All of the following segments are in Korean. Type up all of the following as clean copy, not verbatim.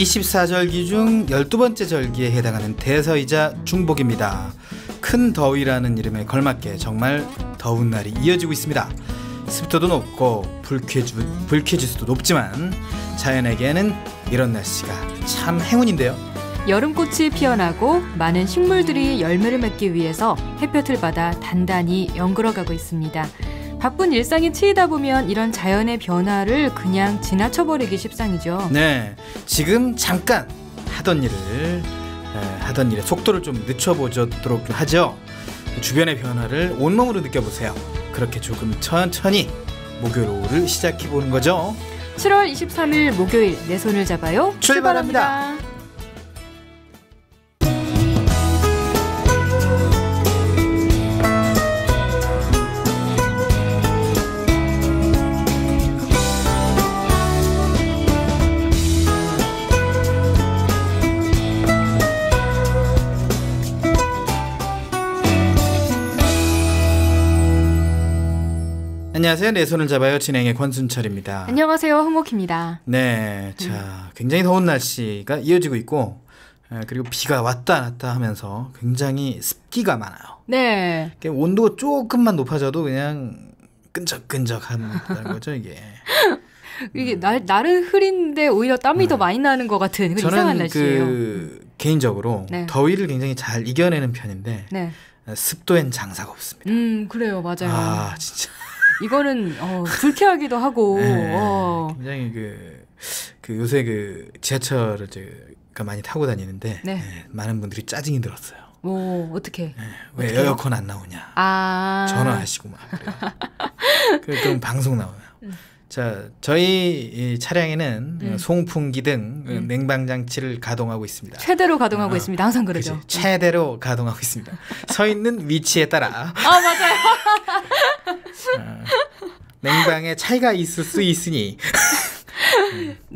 24절기 중 12번째 절기에 해당하는 대서이자 중복입니다. 큰 더위라는 이름에 걸맞게 정말 더운 날이 이어지고 있습니다. 습도도 높고 불쾌지수도 높지만 자연에게는 이런 날씨가 참 행운인데요. 여름꽃이 피어나고 많은 식물들이 열매를 맺기 위해서 햇볕을 받아 단단히 연그러가고 있습니다. 바쁜 일상에 치이다 보면 이런 자연의 변화를 그냥 지나쳐버리기 십상이죠. 네, 지금 잠깐 하던 일의 속도를 좀 늦춰보도록 하죠. 주변의 변화를 온몸으로 느껴보세요. 그렇게 조금 천천히 목요일 오후를 시작해보는 거죠. 7월 23일 목요일 내 손을 잡아요. 출발합니다. 안녕하세요. 내 손을 잡아요. 진행의 권순철입니다. 안녕하세요. 홍옥희입니다. 네, 자, 굉장히 더운 날씨가 이어지고 있고 그리고 비가 왔다 갔다 하면서 굉장히 습기가 많아요. 네. 온도가 조금만 높아져도 그냥 끈적끈적한 거죠, 이게. 이게 날은 흐린데 오히려 땀이 더 많이 나는 것 같은 그런 이상한 날씨예요. 저는 개인적으로 더위를 굉장히 잘 이겨내는 편인데 습도엔 장사가 없습니다. 그래요, 맞아요. 아, 진짜. 이거는 불쾌하기도 하고 굉장히 요새 지하철을 제가 많이 타고 다니는데 많은 분들이 짜증이 들었어요. 오, 어떻게? 왜 에어컨 안 나오냐? 전화하시고 막 그래요. 그럼 방송 나와요. 자, 저희 차량에는 송풍기 등 냉방장치를 가동하고 있습니다. 최대로 가동하고 있습니다. 항상 그러죠. 최대로 가동하고 있습니다. 서 있는 위치에 따라. 맞아요. 냉방에 차이가 있을 수 있으니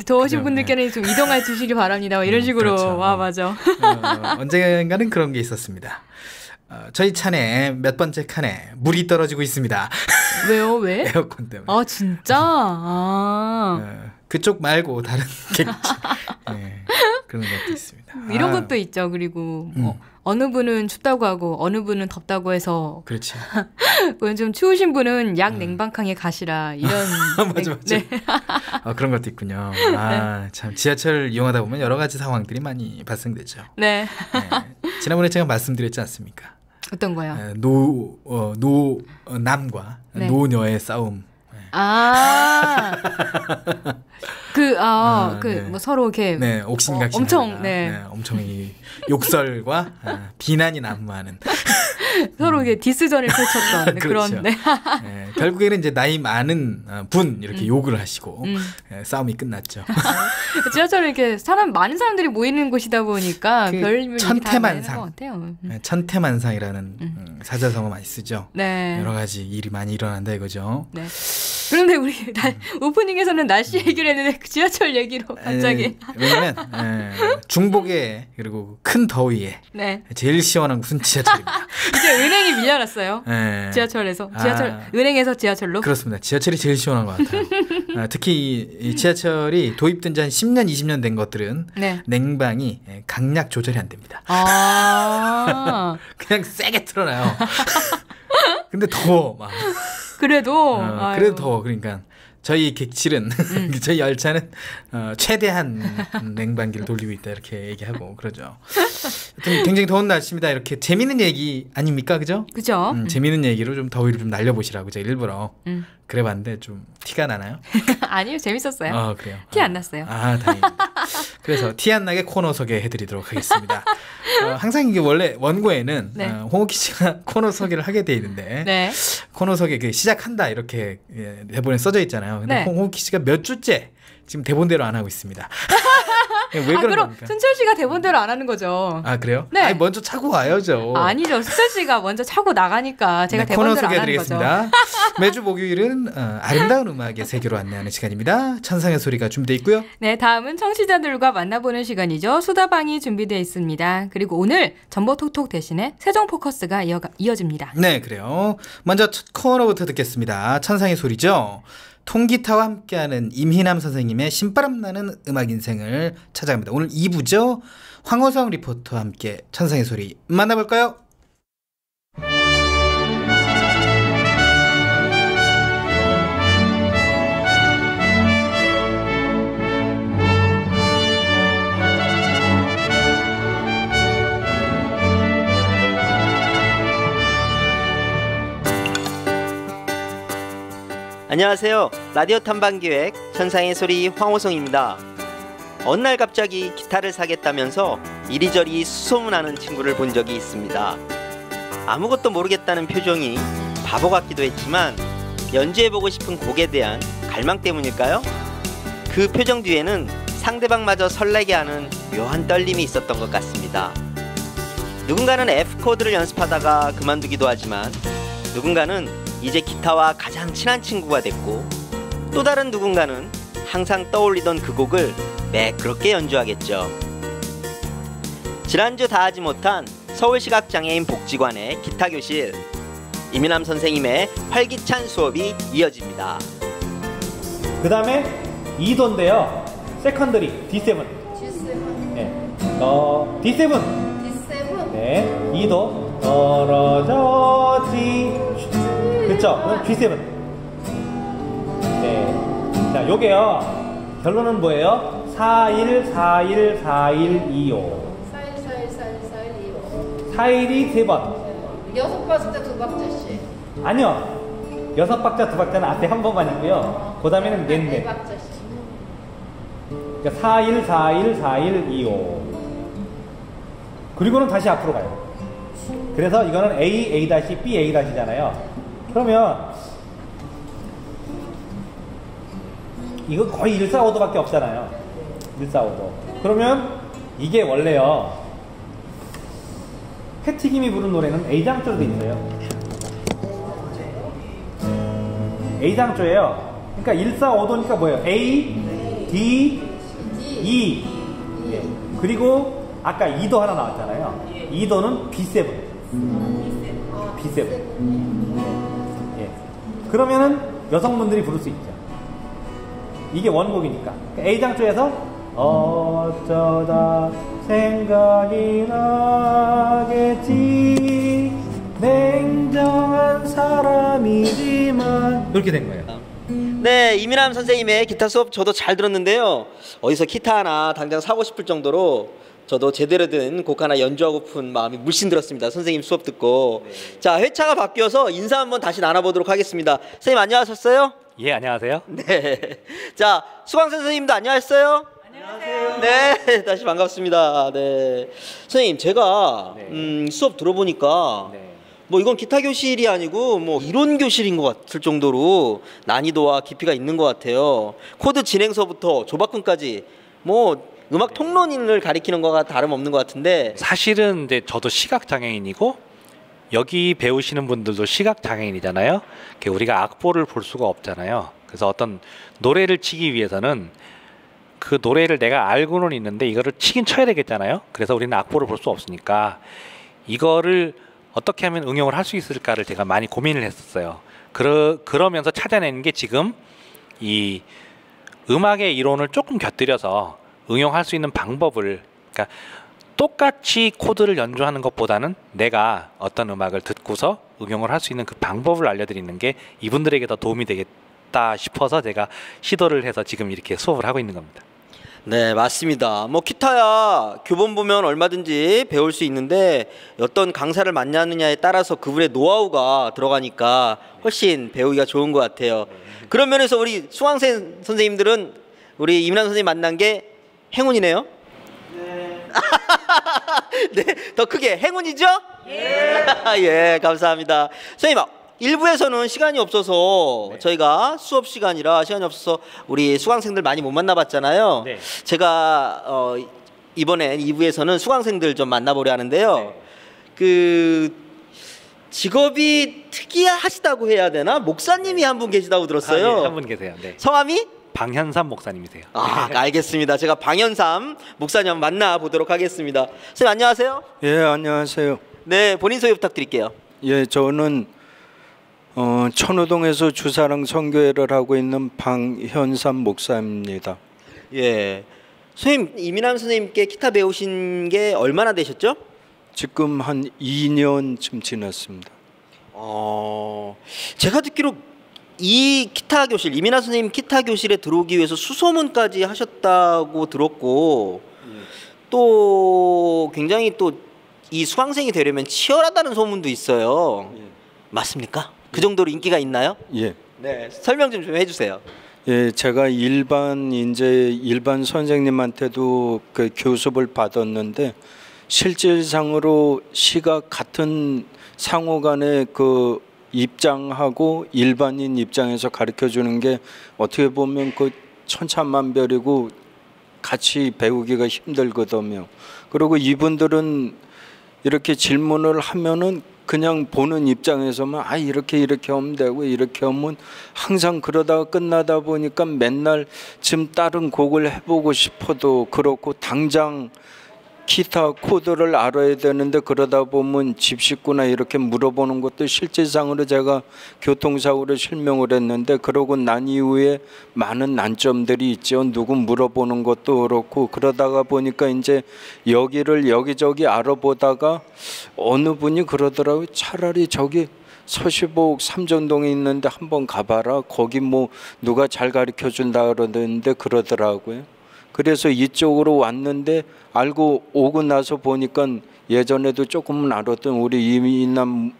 더우신 분들께는 좀 이동해 주시기 바랍니다. 이런 식으로. 그렇죠. 맞아. 언젠가는 그런 게 있었습니다. 저희 차내 몇 번째 칸에 물이 떨어지고 있습니다. 왜요? 왜? 에어컨 때문에. 아, 진짜? 그쪽 말고 다른 객지. 그런 것도 있습니다. 이런 것도 있죠. 그리고 어느 분은 춥다고 하고 어느 분은 덥다고 해서 그렇지. 좀 추우신 분은 약 냉방칸에 가시라 이런. 맞아. 네. 그런 것도 있군요. 참 지하철 이용하다 보면 여러 가지 상황들이 많이 발생되죠. 네. 지난번에 제가 말씀드렸지 않습니까? 어떤 거요? 남과 노녀의 싸움. 뭐 서로 이렇게 옥신각신 엄청 엄청 이 욕설과 비난이 난무하는 서로 이게 디스전을 펼쳤던 그렇죠. 그런. 결국에는 이제 나이 많은 분 이렇게 욕을 하시고 싸움이 끝났죠. 지하철은 이렇게 많은 사람들이 모이는 곳이다 보니까 별명이 천태만상. 것 같아요. 천태만상이라는 사자성어 많이 쓰죠. 여러 가지 일이 많이 일어난다 이거죠. 네. 그런데 우리 오프닝에서는 날씨 얘기를 했는데 지하철 얘기로 갑자기. 왜냐면 중복에 그리고 큰 더위에 제일 시원한 곳은 지하철입니다. 이제 은행이 밀려났어요. 지하철에서. 은행에서 지하철로. 그렇습니다. 지하철이 제일 시원한 것 같아요. 특히 이 지하철이 도입된 지 한 10년, 20년 된 것들은 냉방이 강약 조절이 안 됩니다. 그냥 세게 틀어놔요. 근데 더워 막. 그래도 더워. 그러니까 저희 객실은 저희 열차는 최대한 냉방기를 돌리고 있다 이렇게 얘기하고 그러죠. 굉장히 더운 날씨입니다. 이렇게 재밌는 얘기 아닙니까, 그죠? 그죠. 재밌는 얘기로 좀 더위를 좀 날려보시라고 제가 일부러 그래봤는데 좀 티가 나나요? 아니요, 재밌었어요. 그래요. 티 안 났어요. 다행입니다. 그래서 티 안 나게 코너 소개해드리도록 하겠습니다. 항상 이게 원래 원고에는 홍옥희 씨가 코너 소개를 하게 돼 있는데 코너 소개 시작한다 이렇게 대본에 써져 있잖아요. 근데 홍옥희 씨가 몇 주째 지금 대본대로 안 하고 있습니다. 왜 그런 그럼 겁니까? 순철 씨가 대본대로 안 하는 거죠. 그래요? 아니, 먼저 차고 와야죠. 아니죠. 순철 씨가 먼저 차고 나가니까 제가 대본대로 안 하는 거죠. 매주 목요일은 아름다운 음악의 세계로 안내하는 시간입니다. 천상의 소리가 준비되어 있고요. 네, 다음은 청취자들과 만나보는 시간이죠. 수다방이 준비되어 있습니다. 그리고 오늘 전보톡톡 대신에 세종포커스가 이어집니다. 네, 그래요. 먼저 첫 코너부터 듣겠습니다. 천상의 소리죠. 통기타와 함께하는 임희남 선생님의 신바람 나는 음악 인생을 찾아갑니다. 오늘 2부죠. 황호성 리포터와 함께 천상의 소리 만나볼까요? 안녕하세요. 라디오 탐방기획 천상의 소리 황호성입니다. 어느 날 갑자기 기타를 사겠다면서 이리저리 수소문하는 친구를 본 적이 있습니다. 아무것도 모르겠다는 표정이 바보 같기도 했지만 연주해보고 싶은 곡에 대한 갈망 때문일까요? 그 표정 뒤에는 상대방마저 설레게 하는 묘한 떨림이 있었던 것 같습니다. 누군가는 F코드를 연습하다가 그만두기도 하지만 누군가는 이제 기타와 가장 친한 친구가 됐고 또 다른 누군가는 항상 떠올리던 그 곡을 매끄럽게 연주하겠죠. 지난주 다 하지 못한 서울시각장애인 복지관의 기타교실, 임희남 선생님의 활기찬 수업이 이어집니다. 그 다음에 2도인데요. 세컨더리 D7. 네. D7. 네. 2도 떨어졌지. 그쵸? 그럼 G7. 네. 자, 요게요. 결론은 뭐예요? 4-1, 4-1, 4-1, 2-5. 4-1이 3번. 6박자 2박자씩. 아니요. 6박자 2박자는 앞에 한 번만이고요. 그 다음에는 넷. 4박자씩. 그러니까 4-1, 4-1, 4-1, 2-5. 그리고는 다시 앞으로 가요. 그래서 이거는 A, A-, B, A-잖아요. 그러면 이거 거의 1-4-5도밖에 없잖아요. 1-4-5도. 그러면 이게 원래요. 패티김이 부른 노래는 A장조로 돼 있어요. A장조예요. 그러니까 1-4-5도니까 뭐예요? A, D, E. 예. 그리고 아까 2도 하나 나왔잖아요. 2도는 B7. B7. 예. 그러면은 여성분들이 부를 수 있죠. 이게 원곡이니까. A장조에서 어쩌다 생각이 나겠지 냉정한 사람이지만 이렇게 된 거예요. 네, 임희남 선생님의 기타 수업 저도 잘 들었는데요. 어디서 기타 하나 당장 사고 싶을 정도로 저도 제대로 된 곡 하나 연주하고픈 마음이 물씬 들었습니다. 선생님 수업 듣고. 자, 회차가 바뀌어서 인사 한번 다시 나눠보도록 하겠습니다. 선생님 안녕하셨어요? 예, 안녕하세요. 네. 자, 수광 선생님도 안녕하셨어요? 안녕하세요. 네, 다시 반갑습니다. 네. 선생님, 제가 수업 들어보니까 뭐 이건 기타 교실이 아니고 뭐 이론 교실인 것 같을 정도로 난이도와 깊이가 있는 것 같아요. 코드 진행서부터 조바꿈까지 뭐 음악 통론인을 가리키는 거가 다름없는 것 같은데 사실은 이제 저도 시각 장애인이고 여기 배우시는 분들도 시각 장애인이잖아요. 우리가 악보를 볼 수가 없잖아요. 그래서 어떤 노래를 치기 위해서는 그 노래를 내가 알고는 있는데 이거를 치긴 쳐야 되겠잖아요. 그래서 우리는 악보를 볼 수 없으니까 이거를 어떻게 하면 응용을 할 수 있을까를 제가 많이 고민을 했었어요. 그러면서 찾아내는 게 지금 이 음악의 이론을 조금 곁들여서 응용할 수 있는 방법을, 그러니까 똑같이 코드를 연주하는 것보다는 내가 어떤 음악을 듣고서 응용을 할 수 있는 그 방법을 알려드리는 게 이분들에게 더 도움이 되겠다 싶어서 제가 시도를 해서 지금 이렇게 수업을 하고 있는 겁니다. 네, 맞습니다. 뭐 기타야 교본 보면 얼마든지 배울 수 있는데 어떤 강사를 만나느냐에 따라서 그분의 노하우가 들어가니까 훨씬 배우기가 좋은 것 같아요. 그런 면에서 우리 수강생 선생님들은 우리 임희남 선생님 만난 게 행운이네요. 네. 네, 더 크게 행운이죠? 예. 예, 감사합니다. 선생님, 1부에서는 시간이 없어서 저희가 수업 시간이라 시간이 없어서 우리 수강생들 많이 못 만나봤잖아요. 네. 제가 이번엔 2부에서는 수강생들 좀 만나보려 하는데요. 그 직업이 특이하시다고 해야 되나? 목사님이 한 분 계시다고 들었어요. 네, 한 분 계세요. 네. 성함이? 방현삼 목사님이세요. 아, 알겠습니다. 제가 방현삼 목사님 만나보도록 하겠습니다. 선생님 안녕하세요. 예, 안녕하세요. 네, 본인 소개 부탁드릴게요. 예, 저는 천호동에서 주사랑 선교회를 하고 있는 방현삼 목사입니다. 예. 선생님, 이민남 선생님께 기타 배우신 게 얼마나 되셨죠? 지금 한 2년쯤 지났습니다. 제가 듣기로 이 기타 교실, 이민남 선생님 기타 교실에 들어오기 위해서 수소문까지 하셨다고 들었고, 또 굉장히 또 이 수강생이 되려면 치열하다는 소문도 있어요. 맞습니까? 그 정도로 인기가 있나요? 예. 네, 설명 좀 해주세요. 예, 제가 일반 선생님한테도 그 교습을 받았는데 실질상으로 시각 같은 상호간의 그 입장하고 일반인 입장에서 가르쳐 주는 게 어떻게 보면 그 천차만별이고 같이 배우기가 힘들거든요. 그리고 이분들은 이렇게 질문을 하면은 그냥 보는 입장에서만 이렇게 하면 되고 이렇게 하면 항상 그러다가 끝나다 보니까 맨날 지금 다른 곡을 해보고 싶어도 그렇고 당장 기타 코드를 알아야 되는데 그러다 보면 집 식구나 이렇게 물어보는 것도 실질상으로 제가 교통사고를 실명을 했는데 그러고 난 이후에 많은 난점들이 있죠. 누구 물어보는 것도 그렇고 그러다가 보니까 이제 여기를 여기저기 알아보다가 어느 분이 그러더라고요. 차라리 저기 서시복 삼전동에 있는데 한번 가봐라. 거기 뭐 누가 잘 가르쳐 준다 그러는데 그러더라고요. 그래서 이쪽으로 왔는데 알고 오고 나서 보니까 예전에도 조금은 알았던 우리 이민남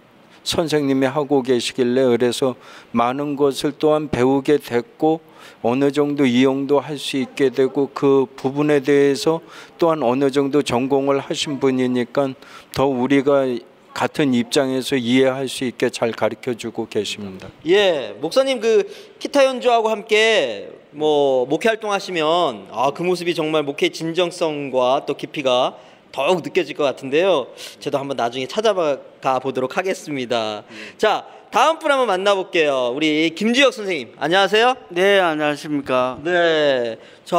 선생님이 하고 계시길래 그래서 많은 것을 또한 배우게 됐고 어느 정도 이용도 할 수 있게 되고 그 부분에 대해서 또한 어느 정도 전공을 하신 분이니까 더 우리가 같은 입장에서 이해할 수 있게 잘 가르쳐주고 계십니다. 예, 목사님 그 기타 연주하고 함께 뭐 목회 활동하시면 그 모습이 정말 목회 진정성과 또 깊이가 더욱 느껴질 것 같은데요. 저도 한번 나중에 찾아가 보도록 하겠습니다. 자, 다음 분 한번 만나볼게요. 우리 김주혁 선생님, 안녕하세요. 네, 안녕하십니까. 네, 자.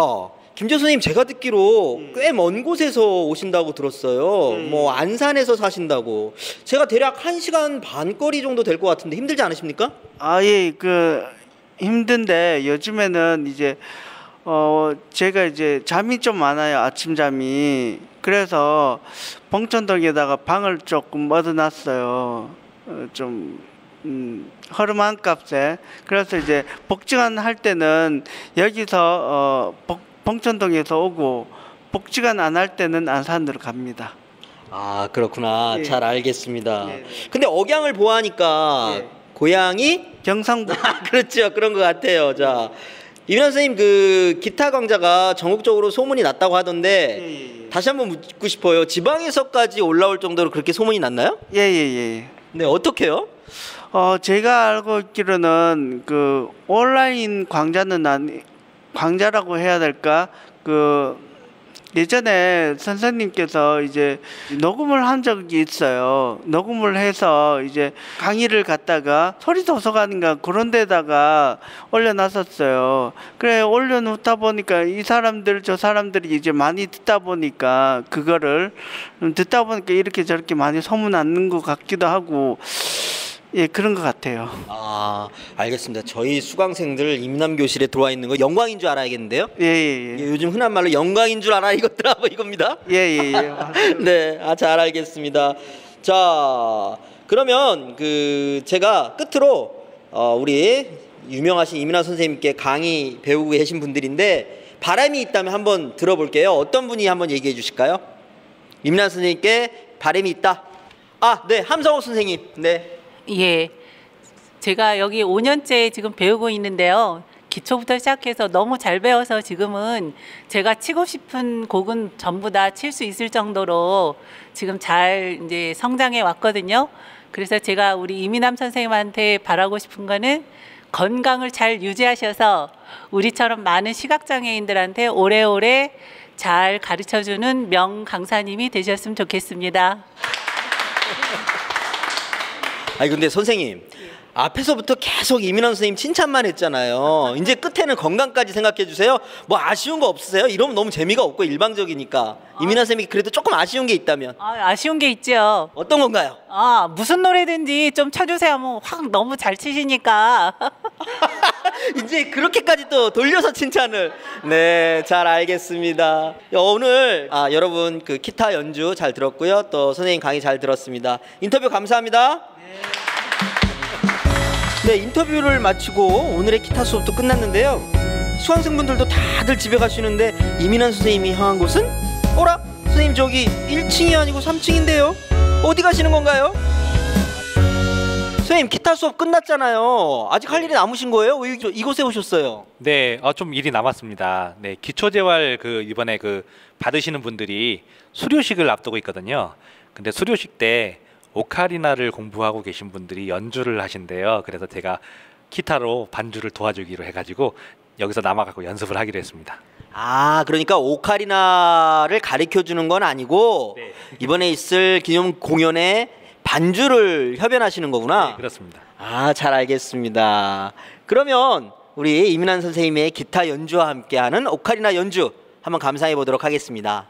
김주혁 선생님, 제가 듣기로 꽤 먼 곳에서 오신다고 들었어요. 뭐 안산에서 사신다고. 제가 대략 1시간 반 거리 정도 될 것 같은데 힘들지 않으십니까? 예, 힘든데 요즘에는 이제 제가 이제 잠이 좀 많아요. 아침 잠이. 그래서 봉천동에다가 방을 조금 얻어놨어요. 허름한 값에. 그래서 이제 복지관 할 때는 여기서 봉천동에서 오고 복지관 안 할 때는 안산으로 갑니다. 그렇구나. 예. 잘 알겠습니다. 예. 근데 억양을 보아하니까 예. 고향이 경상북. 그렇죠. 그런 것 같아요. 자, 이민남 선생님 그 기타 강좌가 전국적으로 소문이 났다고 하던데 예. 다시 한번 묻고 싶어요. 지방에서까지 올라올 정도로 그렇게 소문이 났나요? 예. 네, 어떻게요? 제가 알고 있기로는 그 온라인 강좌라고 해야 될까? 예전에 선생님께서 이제 녹음을 한 적이 있어요. 녹음을 해서 이제 강의를 갖다가 소리도서관인가 그런 데다가 올려놨었어요. 그래 올려놓다 보니까 이 사람들 저 사람들이 이제 많이 듣다 보니까 그거를 듣다 보니까 이렇게 저렇게 많이 소문나는 것 같기도 하고 예, 그런 것 같아요. 알겠습니다. 저희 수강생들 이민남 교실에 들어와 있는 거 영광인 줄 알아야겠는데요. 예. 요즘 흔한 말로 영광인 줄 알아 이것들아 뭐 이겁니다. 예. 네, 잘 알겠습니다. 자, 그러면 제가 끝으로 우리 유명하신 이민남 선생님께 강의 배우고 계신 분들인데 바람이 있다면 한번 들어볼게요. 어떤 분이 한번 얘기해 주실까요? 이민남 선생님께 바람이 있다. 네, 함성옥 선생님. 네. 예, 제가 여기 5년째 지금 배우고 있는데요. 기초부터 시작해서 너무 잘 배워서 지금은 제가 치고 싶은 곡은 전부 다 칠 수 있을 정도로 지금 잘 이제 성장해 왔거든요. 그래서 제가 우리 이민남 선생님한테 바라고 싶은 거는 건강을 잘 유지하셔서 우리처럼 많은 시각장애인들한테 오래오래 잘 가르쳐주는 명강사님이 되셨으면 좋겠습니다. 근데 선생님, 앞에서부터 계속 이민환 선생님 칭찬만 했잖아요. 이제 끝에는 건강까지 생각해 주세요. 뭐 아쉬운 거 없으세요? 이러면 너무 재미가 없고 일방적이니까. 이민환 선생님이 그래도 조금 아쉬운 게 있다면. 아쉬운 게 있죠. 어떤 건가요? 무슨 노래든지 좀 쳐주세요. 뭐 확 너무 잘 치시니까. 이제 그렇게까지 또 돌려서 칭찬을. 네, 잘 알겠습니다. 오늘 여러분 그 기타 연주 잘 들었고요. 또 선생님 강의 잘 들었습니다. 인터뷰 감사합니다. 네, 인터뷰를 마치고 오늘의 기타 수업도 끝났는데요. 수강생분들도 다들 집에 가시는데 이민환 선생님이 향한 곳은? 어라? 선생님 저기 1층이 아니고 3층인데요? 어디 가시는 건가요? 선생님 기타 수업 끝났잖아요. 아직 할 일이 남으신 거예요? 왜 이곳에 오셨어요? 네, 좀 일이 남았습니다. 네, 기초재활 이번에 받으시는 분들이 수료식을 앞두고 있거든요. 근데 수료식 때 오카리나를 공부하고 계신 분들이 연주를 하신대요. 그래서 제가 기타로 반주를 도와주기로 해가지고 여기서 남아갖고 연습을 하기로 했습니다. 그러니까 오카리나를 가르쳐주는 건 아니고 네. 이번에 있을 기념 공연에 반주를 협연하시는 거구나. 네, 그렇습니다. 잘 알겠습니다. 그러면 우리 이민환 선생님의 기타 연주와 함께하는 오카리나 연주 한번 감상해 보도록 하겠습니다.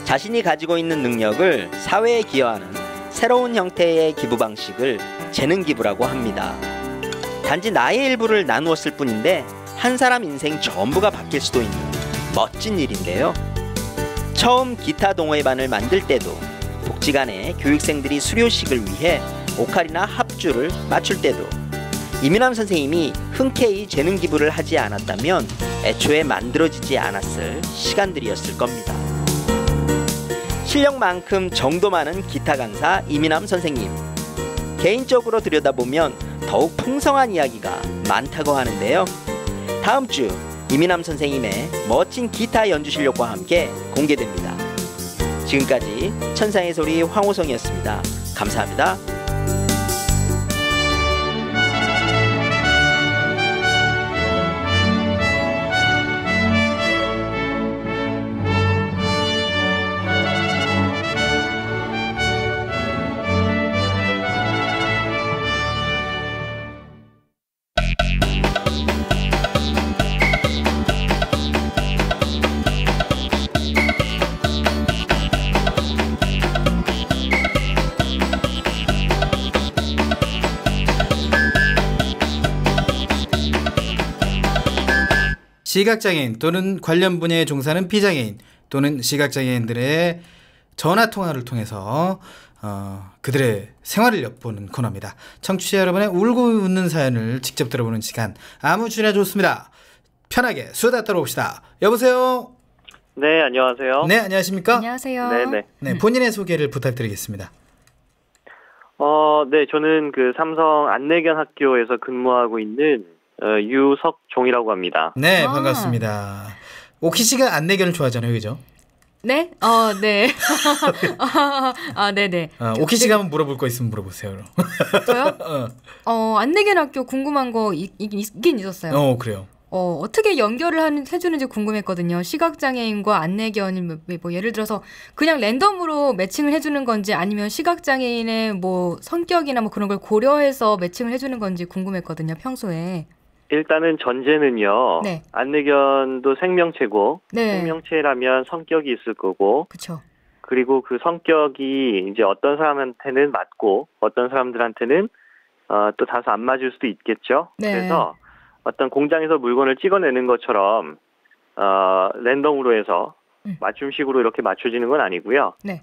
자신이 가지고 있는 능력을 사회에 기여하는 새로운 형태의 기부 방식을 재능 기부라고 합니다. 단지 나의 일부를 나누었을 뿐인데 한 사람 인생 전부가 바뀔 수도 있는 멋진 일인데요. 처음 기타 동호회반을 만들 때도 부지간에 교육생들이 수료식을 위해 오카리나 합주를 맞출 때도 이민남 선생님이 흔쾌히 재능 기부를 하지 않았다면 애초에 만들어지지 않았을 시간들이었을 겁니다. 실력만큼 정도 많은 기타 강사 이민남 선생님. 개인적으로 들여다보면 더욱 풍성한 이야기가 많다고 하는데요. 다음 주 이민남 선생님의 멋진 기타 연주 실력과 함께 공개됩니다. 지금까지 천상의 소리 황호성이었습니다. 감사합니다. 시각장애인 또는 관련 분야에 종사하는 비장애인 또는 시각장애인들의 전화통화를 통해서 그들의 생활을 엿보는 코너입니다. 청취자 여러분의 울고 웃는 사연을 직접 들어보는 시간, 아무 주나 좋습니다. 편하게 수다 떨어봅시다. 여보세요? 네, 안녕하세요. 네, 안녕하십니까? 안녕하세요. 네네. 네, 본인의 소개를 부탁드리겠습니다. 네, 저는 그 삼성 안내견 학교에서 근무하고 있는 유석종이라고 합니다. 네, 반갑습니다. 오키 씨가 안내견을 좋아하잖아요, 그죠? 네? 네. 네네. 오키 씨가 한번 물어볼 거 있으면 물어보세요. 저요? 안내견 학교 궁금한 거 있긴 있었어요. 그래요. 어떻게 연결을 해주는지 궁금했거든요. 시각장애인과 안내견, 뭐 예를 들어서 그냥 랜덤으로 매칭을 해주는 건지 아니면 시각장애인의 뭐 성격이나 뭐 그런 걸 고려해서 매칭을 해주는 건지 궁금했거든요, 평소에. 일단은 전제는요. 네. 안내견도 생명체고 네. 생명체라면 성격이 있을 거고. 그렇죠. 그리고 그 성격이 이제 어떤 사람한테는 맞고 어떤 사람들한테는 또 다소 안 맞을 수도 있겠죠. 네. 그래서 어떤 공장에서 물건을 찍어내는 것처럼 랜덤으로 해서 맞춤식으로 이렇게 맞춰지는 건 아니고요. 네.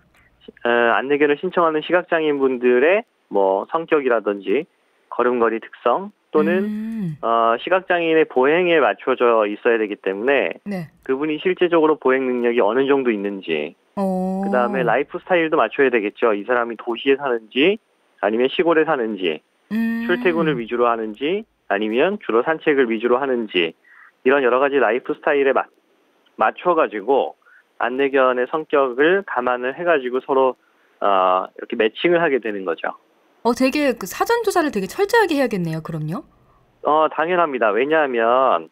안내견을 신청하는 시각장애인 분들의 뭐 성격이라든지 걸음걸이 특성 또는 시각장애인의 보행에 맞춰져 있어야 되기 때문에 네. 그분이 실제적으로 보행 능력이 어느 정도 있는지 그다음에 라이프 스타일도 맞춰야 되겠죠. 이 사람이 도시에 사는지 아니면 시골에 사는지 출퇴근을 위주로 하는지 아니면 주로 산책을 위주로 하는지 이런 여러 가지 라이프 스타일에 맞춰가지고 안내견의 성격을 감안을 해가지고 서로 이렇게 매칭을 하게 되는 거죠. 되게 그 사전 조사를 되게 철저하게 해야겠네요. 그럼요? 당연합니다. 왜냐하면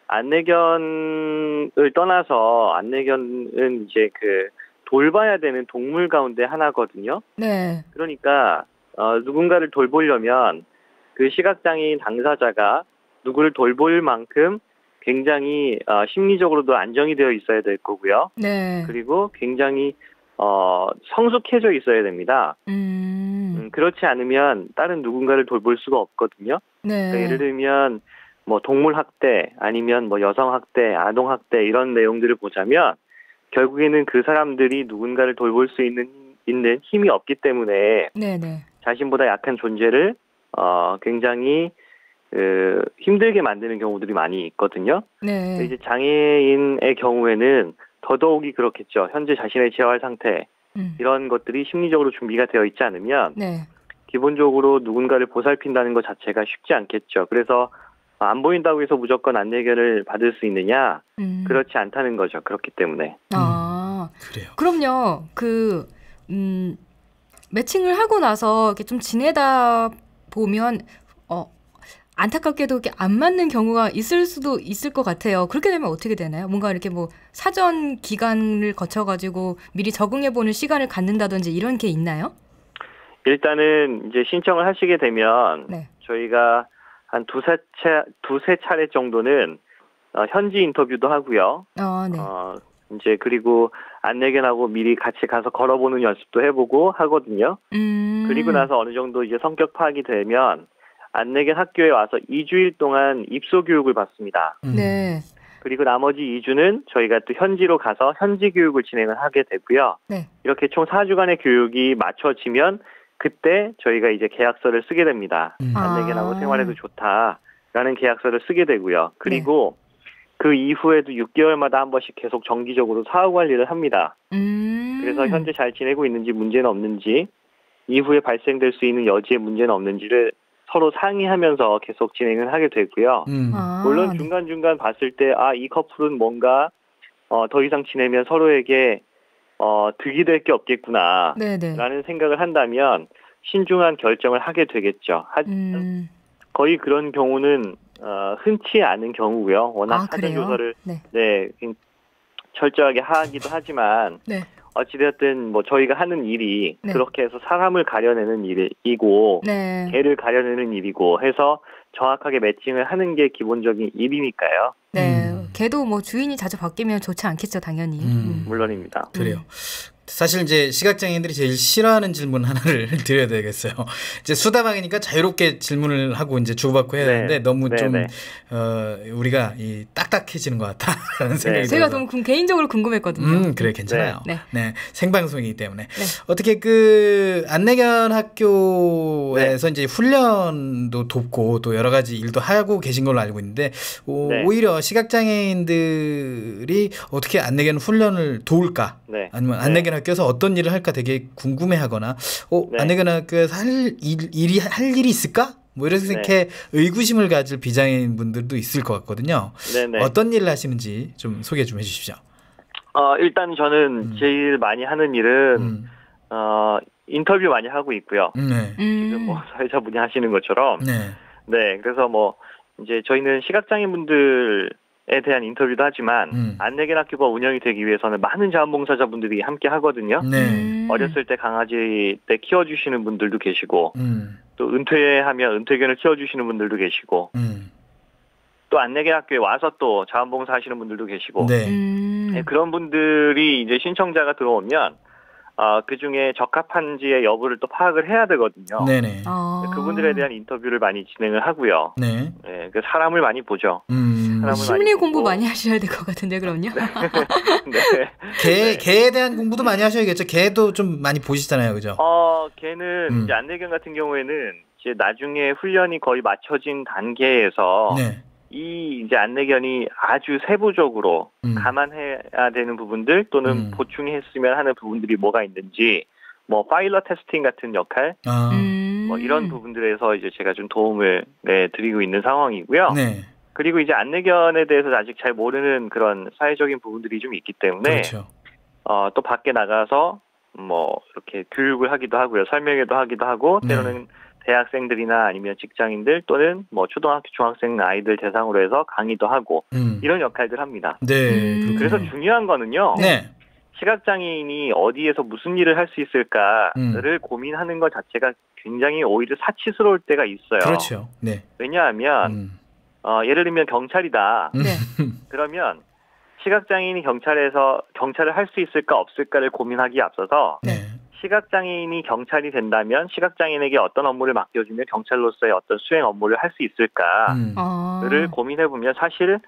안내견을 떠나서 안내견은 이제 그 돌봐야 되는 동물 가운데 하나거든요. 네. 그러니까 누군가를 돌보려면 그 시각장애인 당사자가 누구를 돌볼 만큼 굉장히 심리적으로도 안정이 되어 있어야 될 거고요. 네. 그리고 굉장히 성숙해져 있어야 됩니다. 그렇지 않으면 다른 누군가를 돌볼 수가 없거든요. 네. 그러니까 예를 들면 뭐 동물 학대 아니면 뭐 여성 학대, 아동 학대 이런 내용들을 보자면 결국에는 그 사람들이 누군가를 돌볼 수 있는 힘이 없기 때문에 네네. 자신보다 약한 존재를 굉장히 힘들게 만드는 경우들이 많이 있거든요. 네. 이제 장애인의 경우에는 더더욱이 그렇겠죠. 현재 자신의 재활 상태 이런 것들이 심리적으로 준비가 되어 있지 않으면 네. 기본적으로 누군가를 보살핀다는 것 자체가 쉽지 않겠죠. 그래서 안 보인다고 해서 무조건 안내견을 받을 수 있느냐? 그렇지 않다는 거죠. 그렇기 때문에. 그래요. 그럼요. 매칭을 하고 나서 이렇게 좀 지내다 보면 안타깝게도 이렇게 안 맞는 경우가 있을 수도 있을 것 같아요. 그렇게 되면 어떻게 되나요? 뭔가 이렇게 뭐 사전 기간을 거쳐가지고 미리 적응해보는 시간을 갖는다든지 이런 게 있나요? 일단은 이제 신청을 하시게 되면 네. 저희가 한 두세 차례 정도는 현지 인터뷰도 하고요. 네. 이제 그리고 안내견하고 미리 같이 가서 걸어보는 연습도 해보고 하거든요. 그리고 나서 어느 정도 이제 성격 파악이 되면 안내견 학교에 와서 2주일 동안 입소 교육을 받습니다. 네. 그리고 나머지 2주는 저희가 또 현지로 가서 현지 교육을 진행을 하게 되고요. 네. 이렇게 총 4주간의 교육이 맞춰지면 그때 저희가 이제 계약서를 쓰게 됩니다. 안내견하고 생활해도 좋다라는 계약서를 쓰게 되고요. 그리고 그 이후에도 6개월마다 한 번씩 계속 정기적으로 사후 관리를 합니다. 그래서 현재 잘 지내고 있는지 문제는 없는지, 이후에 발생될 수 있는 여지의 문제는 없는지를 서로 상의하면서 계속 진행을 하게 되고요. 물론 중간중간 봤을 때 이 커플은 뭔가 더 이상 지내면 서로에게 득이 될 게 없겠구나 라는 생각을 한다면 신중한 결정을 하게 되겠죠. 하지만 거의 그런 경우는 흔치 않은 경우고요. 워낙 사전 조사를 철저하게 하기도 하지만 어찌되었든 뭐 저희가 하는 일이 그렇게 해서 사람을 가려내는 일이고 개를 가려내는 일이고 해서 정확하게 매칭을 하는 게 기본적인 일이니까요. 개도 뭐 주인이 자주 바뀌면 좋지 않겠죠, 당연히. 물론입니다. 그래요. 사실 이제 시각장애인들이 제일 싫어하는 질문 하나를 드려야 되겠어요. 이제 수다방이니까 자유롭게 질문을 하고 이제 주고받고 해야 되는데 너무 좀 우리가 딱딱해지는 것 같다라는 생각이 들어서. 제가 좀 개인적으로 궁금했거든요. 그래 괜찮아요. 네. 생방송이기 때문에 어떻게 그 안내견 학교에서 이제 훈련도 돕고 또 여러 가지 일도 하고 계신 걸로 알고 있는데 오히려 시각장애인들이 어떻게 안내견 훈련을 도울까? 아니면 안내견 학교에서 어떤 일을 할까 되게 궁금해하거나 안내견 학교에서 할 일이 있을까? 뭐 이렇게 의구심을 가질 비장애인 분들도 있을 것 같거든요. 어떤 일을 하시는지 좀 소개 좀 해주십시오. 일단 저는 제일 많이 하는 일은 인터뷰 많이 하고 있고요. 지금 뭐 사회자분이 하시는 것처럼. 그래서 뭐 이제 저희는 시각장애인 분들 에 대한 인터뷰도 하지만 안내견 학교가 운영이 되기 위해서는 많은 자원봉사자분들이 함께 하거든요. 어렸을 때 강아지 때 키워주시는 분들도 계시고 또 은퇴하면 은퇴견을 키워주시는 분들도 계시고 또 안내견 학교에 와서 또 자원봉사 하시는 분들도 계시고 그런 분들이 이제 신청자가 들어오면 그 중에 적합한지의 여부를 또 파악을 해야 되거든요. 그분들에 대한 인터뷰를 많이 진행을 하고요. 그 사람을 많이 보죠. 심리 공부 많이 하셔야 될 것 같은데 그럼요. 개에 대한 공부도 많이 하셔야겠죠. 개도 좀 많이 보시잖아요, 그죠? 개는 이제 안내견 같은 경우에는 이제 나중에 훈련이 거의 맞춰진 단계에서 이 이제 안내견이 아주 세부적으로 감안해야 되는 부분들 또는 보충했으면 하는 부분들이 뭐가 있는지 뭐 파일럿 테스팅 같은 역할 뭐 이런 부분들에서 이제 제가 좀 도움을 드리고 있는 상황이고요. 그리고 이제 안내견에 대해서 아직 잘 모르는 그런 사회적인 부분들이 좀 있기 때문에 또 밖에 나가서 뭐 이렇게 교육을 하기도 하고요. 설명회도 하기도 하고 때로는 대학생들이나 아니면 직장인들 또는 뭐 초등학교, 중학생 아이들 대상으로 해서 강의도 하고 이런 역할들 합니다. 그래서 중요한 거는요. 시각장애인이 어디에서 무슨 일을 할 수 있을까를 고민하는 것 자체가 굉장히 오히려 사치스러울 때가 있어요. 그렇죠. 왜냐하면 예를 들면 경찰이다. 그러면 시각장애인이 경찰을 할 수 있을까 없을까를 고민하기에 앞서서 시각장애인이 경찰이 된다면 시각장애인에게 어떤 업무를 맡겨주면 경찰로서의 어떤 수행 업무를 할 수 있을까를 고민해보면 사실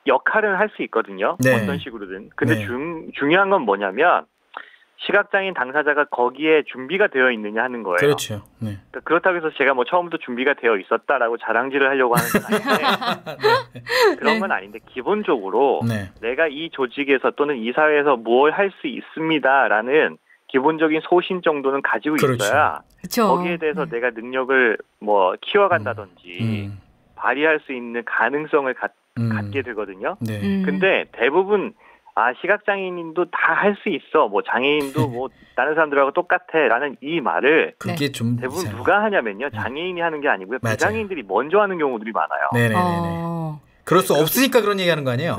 역할은 할 수 있거든요. 어떤 식으로든. 근데 중요한 건 뭐냐면 시각장애인 당사자가 거기에 준비가 되어 있느냐 하는 거예요. 그렇죠. 그러니까 그렇다고 해서 제가 뭐 처음부터 준비가 되어 있었다라고 자랑질을 하려고 하는 건 아닌데 그런 건 아닌데 기본적으로 내가 이 조직에서 또는 이 사회에서 뭘 할 수 있습니다라는 기본적인 소신 정도는 가지고 있어야 거기에 대해서 내가 능력을 뭐 키워간다든지 발휘할 수 있는 가능성을 갖게 되거든요. 근데 대부분 시각장애인도 다 할 수 있어. 뭐 장애인도 뭐 다른 사람들하고 똑같아라는 이 말을 그게 좀 대부분 누가 하냐면요. 장애인이 하는 게 아니고요. 비장애인들이 먼저 하는 경우들이 많아요. 그럴 수 없으니까 그런 얘기하는 거 아니에요?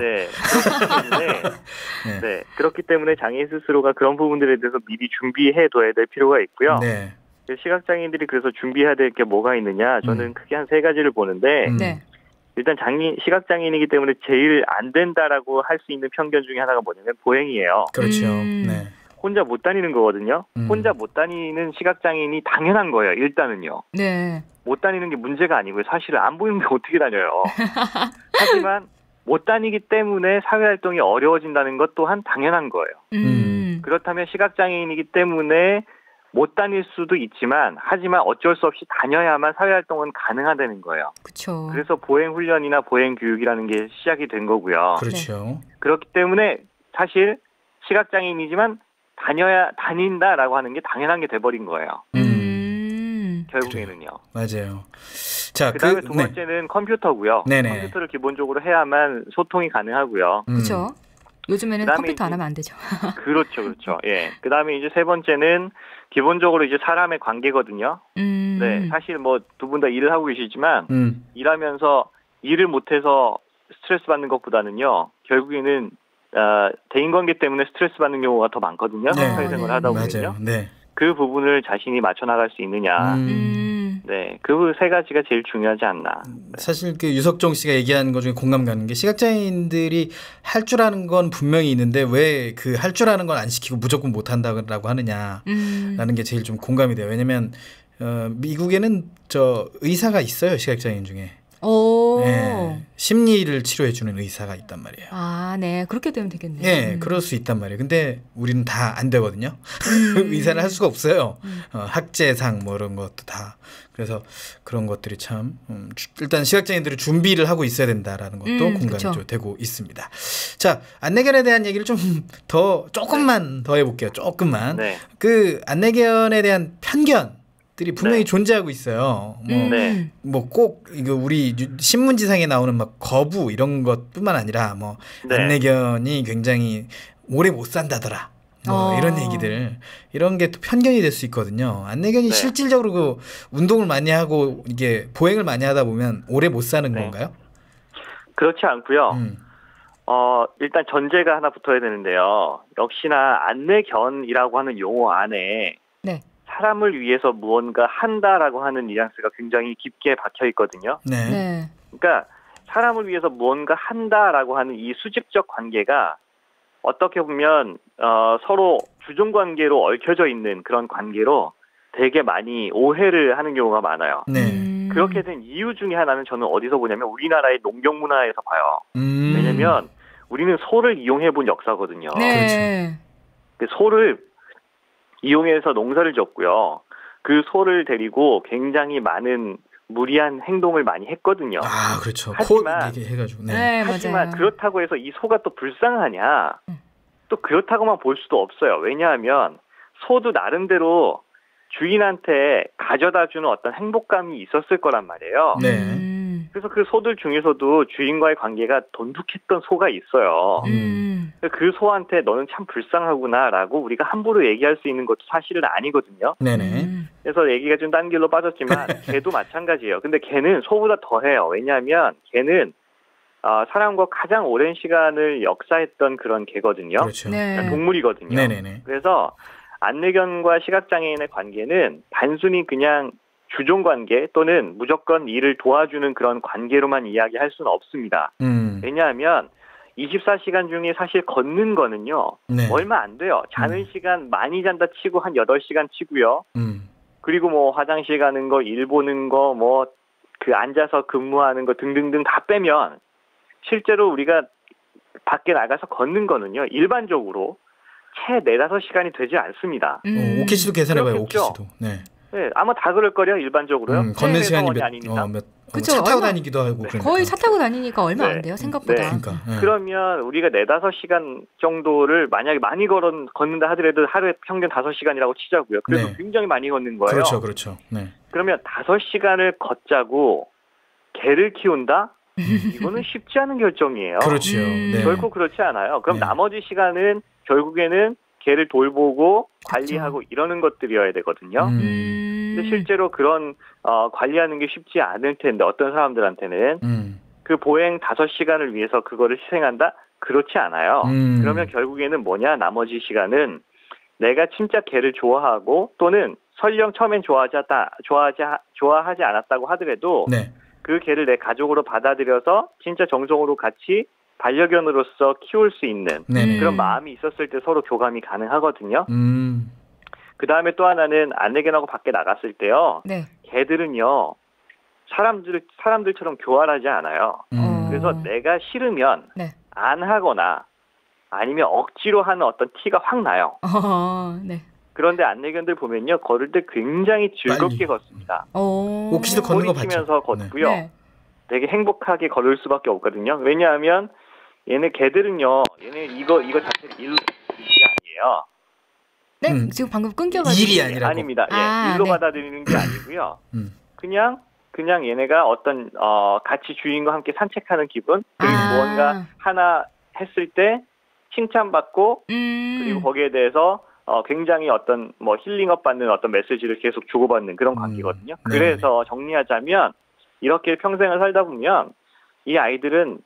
그렇기 때문에 장애인 스스로가 그런 부분들에 대해서 미리 준비해둬야 될 필요가 있고요. 시각장애인들이 그래서 준비해야 될 게 뭐가 있느냐? 저는 크게 한 3가지를 보는데 일단 시각장애인이기 때문에 제일 안 된다라고 할 수 있는 편견 중에 하나가 뭐냐면 보행이에요. 그렇죠. 혼자 못 다니는 거거든요. 혼자 못 다니는 시각장애인이 당연한 거예요. 일단은요. 못 다니는 게 문제가 아니고요. 사실은 안 보이는데 어떻게 다녀요. 하지만 못 다니기 때문에 사회활동이 어려워진다는 것 또한 당연한 거예요. 그렇다면 시각장애인이기 때문에 못 다닐 수도 있지만 하지만 어쩔 수 없이 다녀야만 사회활동은 가능하다는 거예요. 그렇죠. 그래서 보행훈련이나 보행교육이라는 게 시작이 된 거고요. 그렇죠. 그렇기 때문에 사실 시각장애인이지만 다닌다라고 하는 게 당연한 게 돼버린 거예요. 결국에는요. 맞아요. 자, 그다음에 두 번째는 컴퓨터고요. 네네. 컴퓨터를 기본적으로 해야만 소통이 가능하고요. 그렇죠. 요즘에는 컴퓨터 안 하면 안 되죠. 그렇죠. 예. 그다음에 이제 세 번째는 기본적으로 이제 사람의 관계거든요. 네, 사실 뭐 두 분 다 일을 하고 계시지만 일하면서 일을 못해서 스트레스 받는 것보다는요. 결국에는 대인관계 때문에 스트레스 받는 경우가 더 많거든요. 사회생활을 하다 보면요. 네. 그 부분을 자신이 맞춰 나갈 수 있느냐. 네, 그 세 가지가 제일 중요하지 않나. 사실 그 유석종 씨가 얘기하는 것 중에 공감 가는 게 시각장애인들이 할 줄 아는 건 분명히 있는데 왜 그 할 줄 아는 건 안 시키고 무조건 못 한다고 하느냐라는 게 제일 좀 공감이 돼요. 왜냐면 미국에는 의사가 있어요, 시각장애인 중에. 네, 심리를 치료해주는 의사가 있단 말이에요. 아, 네. 그렇게 되면 되겠네요. 네, 그럴 수 있단 말이에요. 근데 우리는 다 안 되거든요. 의사를 할 수가 없어요. 학제상 뭐 이런 것도 다. 그래서 그런 것들이 참 일단 시각장애인들이 준비를 하고 있어야 된다라는 것도 공감이 좀 되고 있습니다. 자, 안내견에 대한 얘기를 좀 조금만 더 해볼게요. 조금만. 네. 그 안내견에 대한 편견 들이 분명히 존재하고 있어요. 뭐 꼭 이거 우리 신문지상에 나오는 막 거부 이런 것뿐만 아니라 뭐 안내견이 굉장히 오래 못 산다더라. 뭐 이런 얘기들 이런 게 또 편견이 될 수 있거든요. 안내견이 실질적으로 그 운동을 많이 하고 이게 보행을 많이 하다 보면 오래 못 사는 건가요? 그렇지 않고요. 일단 전제가 하나 붙어야 되는데요. 역시나 안내견이라고 하는 용어 안에 사람을 위해서 무언가 한다라고 하는 뉘앙스가 굉장히 깊게 박혀 있거든요. 그러니까 사람을 위해서 무언가 한다라고 하는 이 수직적 관계가 어떻게 보면 서로 주종관계로 얽혀져 있는 그런 관계로 되게 많이 오해를 하는 경우가 많아요. 그렇게 된 이유 중에 하나는 저는 어디서 보냐면 우리나라의 농경 문화에서 봐요. 왜냐면 우리는 소를 이용해 본 역사거든요. 그렇죠. 소를 이용해서 농사를 졌고요. 그 소를 데리고 굉장히 많은 무리한 행동을 많이 했거든요. 아, 그렇죠. 하지만, 해가지고. 하지만 그렇다고 해서 이 소가 또 불쌍하냐? 또 그렇다고만 볼 수도 없어요. 왜냐하면 소도 나름대로 주인한테 가져다주는 어떤 행복감이 있었을 거란 말이에요. 그래서 그 소들 중에서도 주인과의 관계가 돈독했던 소가 있어요. 그 소한테 너는 참 불쌍하구나라고 우리가 함부로 얘기할 수 있는 것도 사실은 아니거든요. 그래서 얘기가 좀 딴 길로 빠졌지만 개도 마찬가지예요. 근데 개는 소보다 더해요. 왜냐하면 개는 사람과 가장 오랜 시간을 역사했던 그런 개거든요. 그렇죠. 그러니까 동물이거든요. 그래서 안내견과 시각장애인의 관계는 단순히 그냥 주종관계 또는 무조건 일을 도와주는 그런 관계로만 이야기할 수는 없습니다. 왜냐하면 24시간 중에 사실 걷는 거는요. 얼마 안 돼요. 자는 시간 많이 잔다 치고 한 8시간 치고요. 그리고 뭐 화장실 가는 거, 일 보는 거, 뭐 그 앉아서 근무하는 거 등등등 다 빼면 실제로 우리가 밖에 나가서 걷는 거는요. 일반적으로 채 4-5시간이 되지 않습니다. 오키 씨도 계산해봐요. 오키 씨도. 네, 아마 다 그럴 거요 일반적으로요. 걷는 시간이 차 타고 다니기도 하고 거의 차 타고 다니니까 얼마 안 돼요 생각보다. 그러면 우리가 4-5시간 정도를 만약에 많이 걷는다 하더라도 하루에 평균 5시간이라고 치자고요. 그래도 굉장히 많이 걷는 거예요. 그렇죠. 그러면 5시간을 걷자고 개를 키운다? 이거는 쉽지 않은 결정이에요. 그렇죠. 결코 그렇지 않아요. 그럼 나머지 시간은 결국에는 개를 돌보고 관리하고 이러는 것들이어야 되거든요. 근데 실제로 그런 관리하는 게 쉽지 않을 텐데 어떤 사람들한테는 그 보행 5시간을 위해서 그거를 희생한다? 그렇지 않아요. 그러면 결국에는 뭐냐? 나머지 시간은 내가 진짜 개를 좋아하고 또는 설령 처음엔 좋아하지 않았다고 하더라도 그 개를 내 가족으로 받아들여서 진짜 정성으로 같이 반려견으로서 키울 수 있는 그런 마음이 있었을 때 서로 교감이 가능하거든요. 그 다음에 또 하나는 안내견하고 밖에 나갔을 때요. 개들은요. 사람들처럼 교활하지 않아요. 그래서 내가 싫으면 네. 안 하거나 아니면 억지로 하는 어떤 티가 확 나요. 네. 그런데 안내견들 보면요, 걸을 때 굉장히 즐겁게 걷습니다. 옥시도 걷는 거 봤죠. 소리치면서 걷고요. 네. 되게 행복하게 걸을 수밖에 없거든요. 왜냐하면 얘네 개들은요, 얘네 이거 자체를 일로 받아들이는 게 아니에요. 네, 지금 방금 끊겨가지고. 일이 아니라고. 아닙니다. 예, 일로 네. 받아들이는 게 아니고요. 그냥 얘네가 어떤 같이 주인과 함께 산책하는 기분, 그리고 무언가 하나 했을 때 칭찬받고 그리고 거기에 대해서 굉장히 어떤 뭐 힐링업 받는 어떤 메시지를 계속 주고받는 그런 관계거든요. 네. 그래서 정리하자면 이렇게 평생을 살다 보면 이 아이들은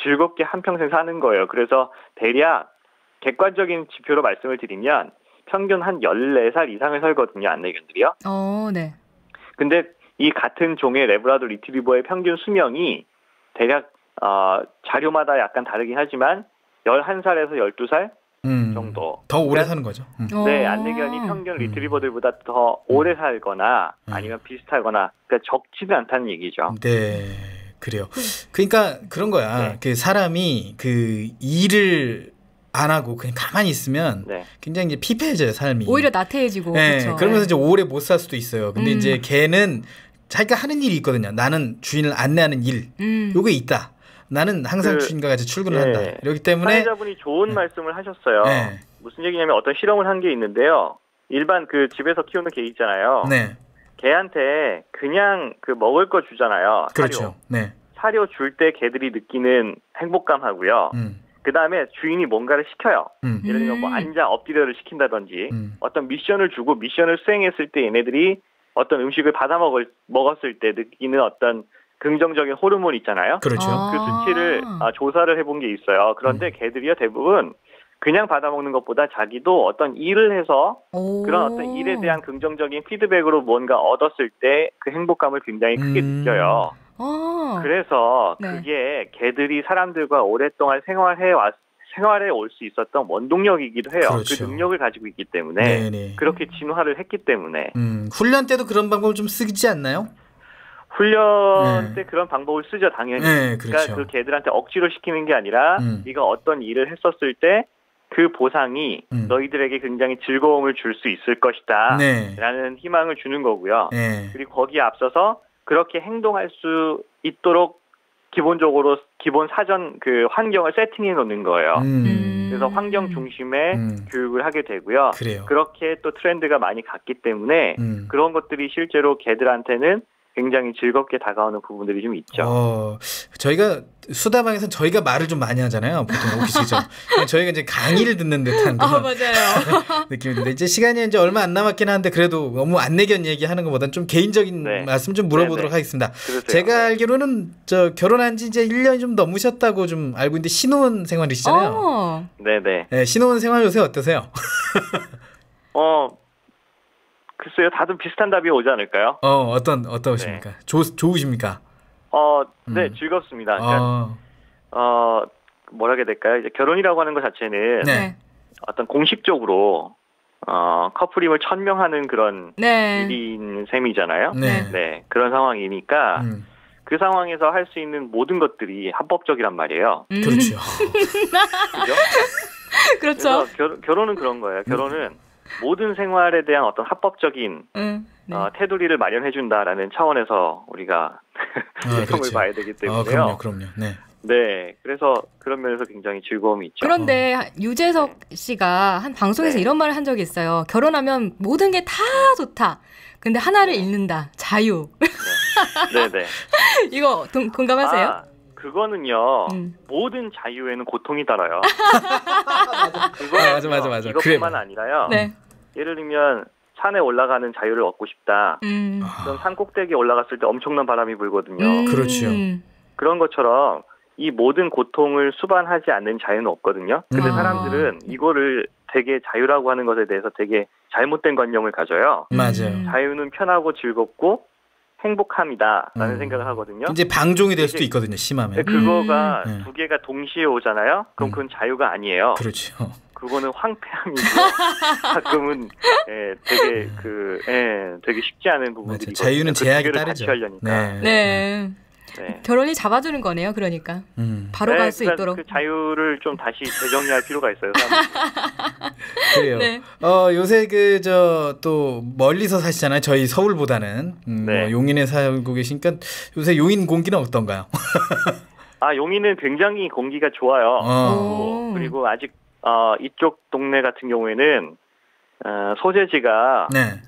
즐겁게 한평생 사는 거예요. 그래서 대략 객관적인 지표로 말씀을 드리면 평균 한 14살 이상을 살거든요, 안내견들이요. 네. 근데 이 같은 종의 레브라도 리트리버의 평균 수명이 대략 자료마다 약간 다르긴 하지만 11살에서 12살 정도. 더 오래 사는 거죠. 네, 안내견이 평균 리트리버들보다 더 오래 살거나 아니면 비슷하거나 그러니까 적지는 않다는 얘기죠. 네, 그래요. 그러니까 그런 거야. 네. 그 사람이 그 일을 안 하고 그냥 가만히 있으면 굉장히 이제 피폐해져요, 삶이. 오히려 나태해지고. 네, 그렇죠. 그러면서 이제 오래 못 살 수도 있어요. 근데 이제 걔는 자기가 하는 일이 있거든요. 나는 주인을 안내하는 일. 요게 있다. 나는 항상 주인과 같이 출근을 한다. 그렇기 때문에 사회자분이 좋은 말씀을 하셨어요. 무슨 얘기냐면 어떤 실험을 한 게 있는데요. 일반 그 집에서 키우는 개 있잖아요. 네. 개한테 그냥 그 먹을 거 주잖아요. 그렇죠. 사료 줄 때 개들이 느끼는 행복감하고요. 그 다음에 주인이 뭔가를 시켜요. 예를 들면 뭐 앉아 엎드려를 시킨다든지 어떤 미션을 주고 미션을 수행했을 때 얘네들이 어떤 음식을 받아 먹었을 때 느끼는 어떤 긍정적인 호르몬 있잖아요. 그렇죠. 그 수치를 조사를 해본 게 있어요. 그런데 개들이요 대부분 그냥 받아먹는 것보다 자기도 어떤 일을 해서 그런 어떤 일에 대한 긍정적인 피드백으로 뭔가 얻었을 때 그 행복감을 굉장히 크게 느껴요. 그래서 그게 개들이 사람들과 오랫동안 생활해 올 수 있었던 원동력이기도 해요. 그렇죠. 그 능력을 가지고 있기 때문에 그렇게 진화를 했기 때문에 훈련 때도 그런 방법을 좀 쓰지 않나요? 훈련 때 그런 방법을 쓰죠, 당연히. 그렇죠. 그러니까 그 개들한테 억지로 시키는 게 아니라 네가 어떤 일을 했었을 때 그 보상이 너희들에게 굉장히 즐거움을 줄 수 있을 것이다 라는 희망을 주는 거고요. 그리고 거기에 앞서서 그렇게 행동할 수 있도록 기본적으로 기본 사전 그 환경을 세팅해 놓는 거예요. 그래서 환경 중심의 교육을 하게 되고요. 그래요. 그렇게 또 트렌드가 많이 갔기 때문에 그런 것들이 실제로 개들한테는 굉장히 즐겁게 다가오는 부분들이 좀 있죠. 저희가 수다방에서 저희가 말을 좀 많이 하잖아요. 보통 오피스죠. 저희가 이제 강의를 듣는 듯한 그런 맞아요. 느낌인데 이제 시간이 이제 얼마 안 남았긴 한데 그래도 너무 안내견 얘기하는 것보다는 좀 개인적인 말씀 좀 물어보도록 하겠습니다. 그러세요. 제가 알기로는 결혼한 지 이제 1년이 좀 넘으셨다고 좀 알고 있는데 신혼 생활이시잖아요. 네네. 네, 신혼 생활 요새 어떠세요? 글쎄요, 다들 비슷한 답이 오지 않을까요? 어떠십니까? 좋으십니까? 네, 즐겁습니다. 그러니까, 뭐라 해야 될까요? 이제 결혼이라고 하는 것 자체는 어떤 공식적으로 커플임을 천명하는 그런 일인 셈이잖아요. 네, 그런 상황이니까 그 상황에서 할 수 있는 모든 것들이 합법적이란 말이에요. 그렇죠. 그죠? 그렇죠. 그래서 결혼은 그런 거예요. 결혼은 모든 생활에 대한 어떤 합법적인 테두리를 마련해준다라는 차원에서 우리가 내용을 봐야 되기 때문에요. 그럼요. 네, 그래서 그런 면에서 굉장히 즐거움이 있죠. 그런데 유재석 씨가 한 방송에서 이런 말을 한 적이 있어요. 결혼하면 모든 게 다 좋다. 근데 하나를 잃는다. 자유. 네네. 이거 공감하세요? 그거는요. 모든 자유에는 고통이 따라요. 맞아. 이것뿐만 아니라요. 예를 들면 산에 올라가는 자유를 얻고 싶다. 그럼 산 꼭대기에 올라갔을 때 엄청난 바람이 불거든요. 그렇죠. 그런 것처럼 이 모든 고통을 수반하지 않는 자유는 없거든요. 근데 사람들은 이거를 되게 자유라고 하는 것에 대해서 되게 잘못된 관념을 가져요. 맞아요. 자유는 편하고 즐겁고 행복함이다라는 생각을 하거든요. 이제 방종이 될 수도 있거든요, 심하면. 그거가 두 개가 동시에 오잖아요. 그럼 그건 자유가 아니에요. 그렇죠. 그거는 황폐함이고 가끔은 되게 쉽지 않은 부분들이 자유는 제약이 따르죠. 네. 네. 결혼이 잡아주는 거네요. 그러니까 바로 갈 수 있도록 그 자유를 좀 다시 재정리할 필요가 있어요. 그래요. 네. 요새 또 멀리서 사시잖아요. 저희 서울보다는 네. 용인에 살고 계시니까 요새 용인 공기는 어떤가요? 용인은 굉장히 공기가 좋아요. 그리고 아직 이쪽 동네 같은 경우에는 소재지가 네.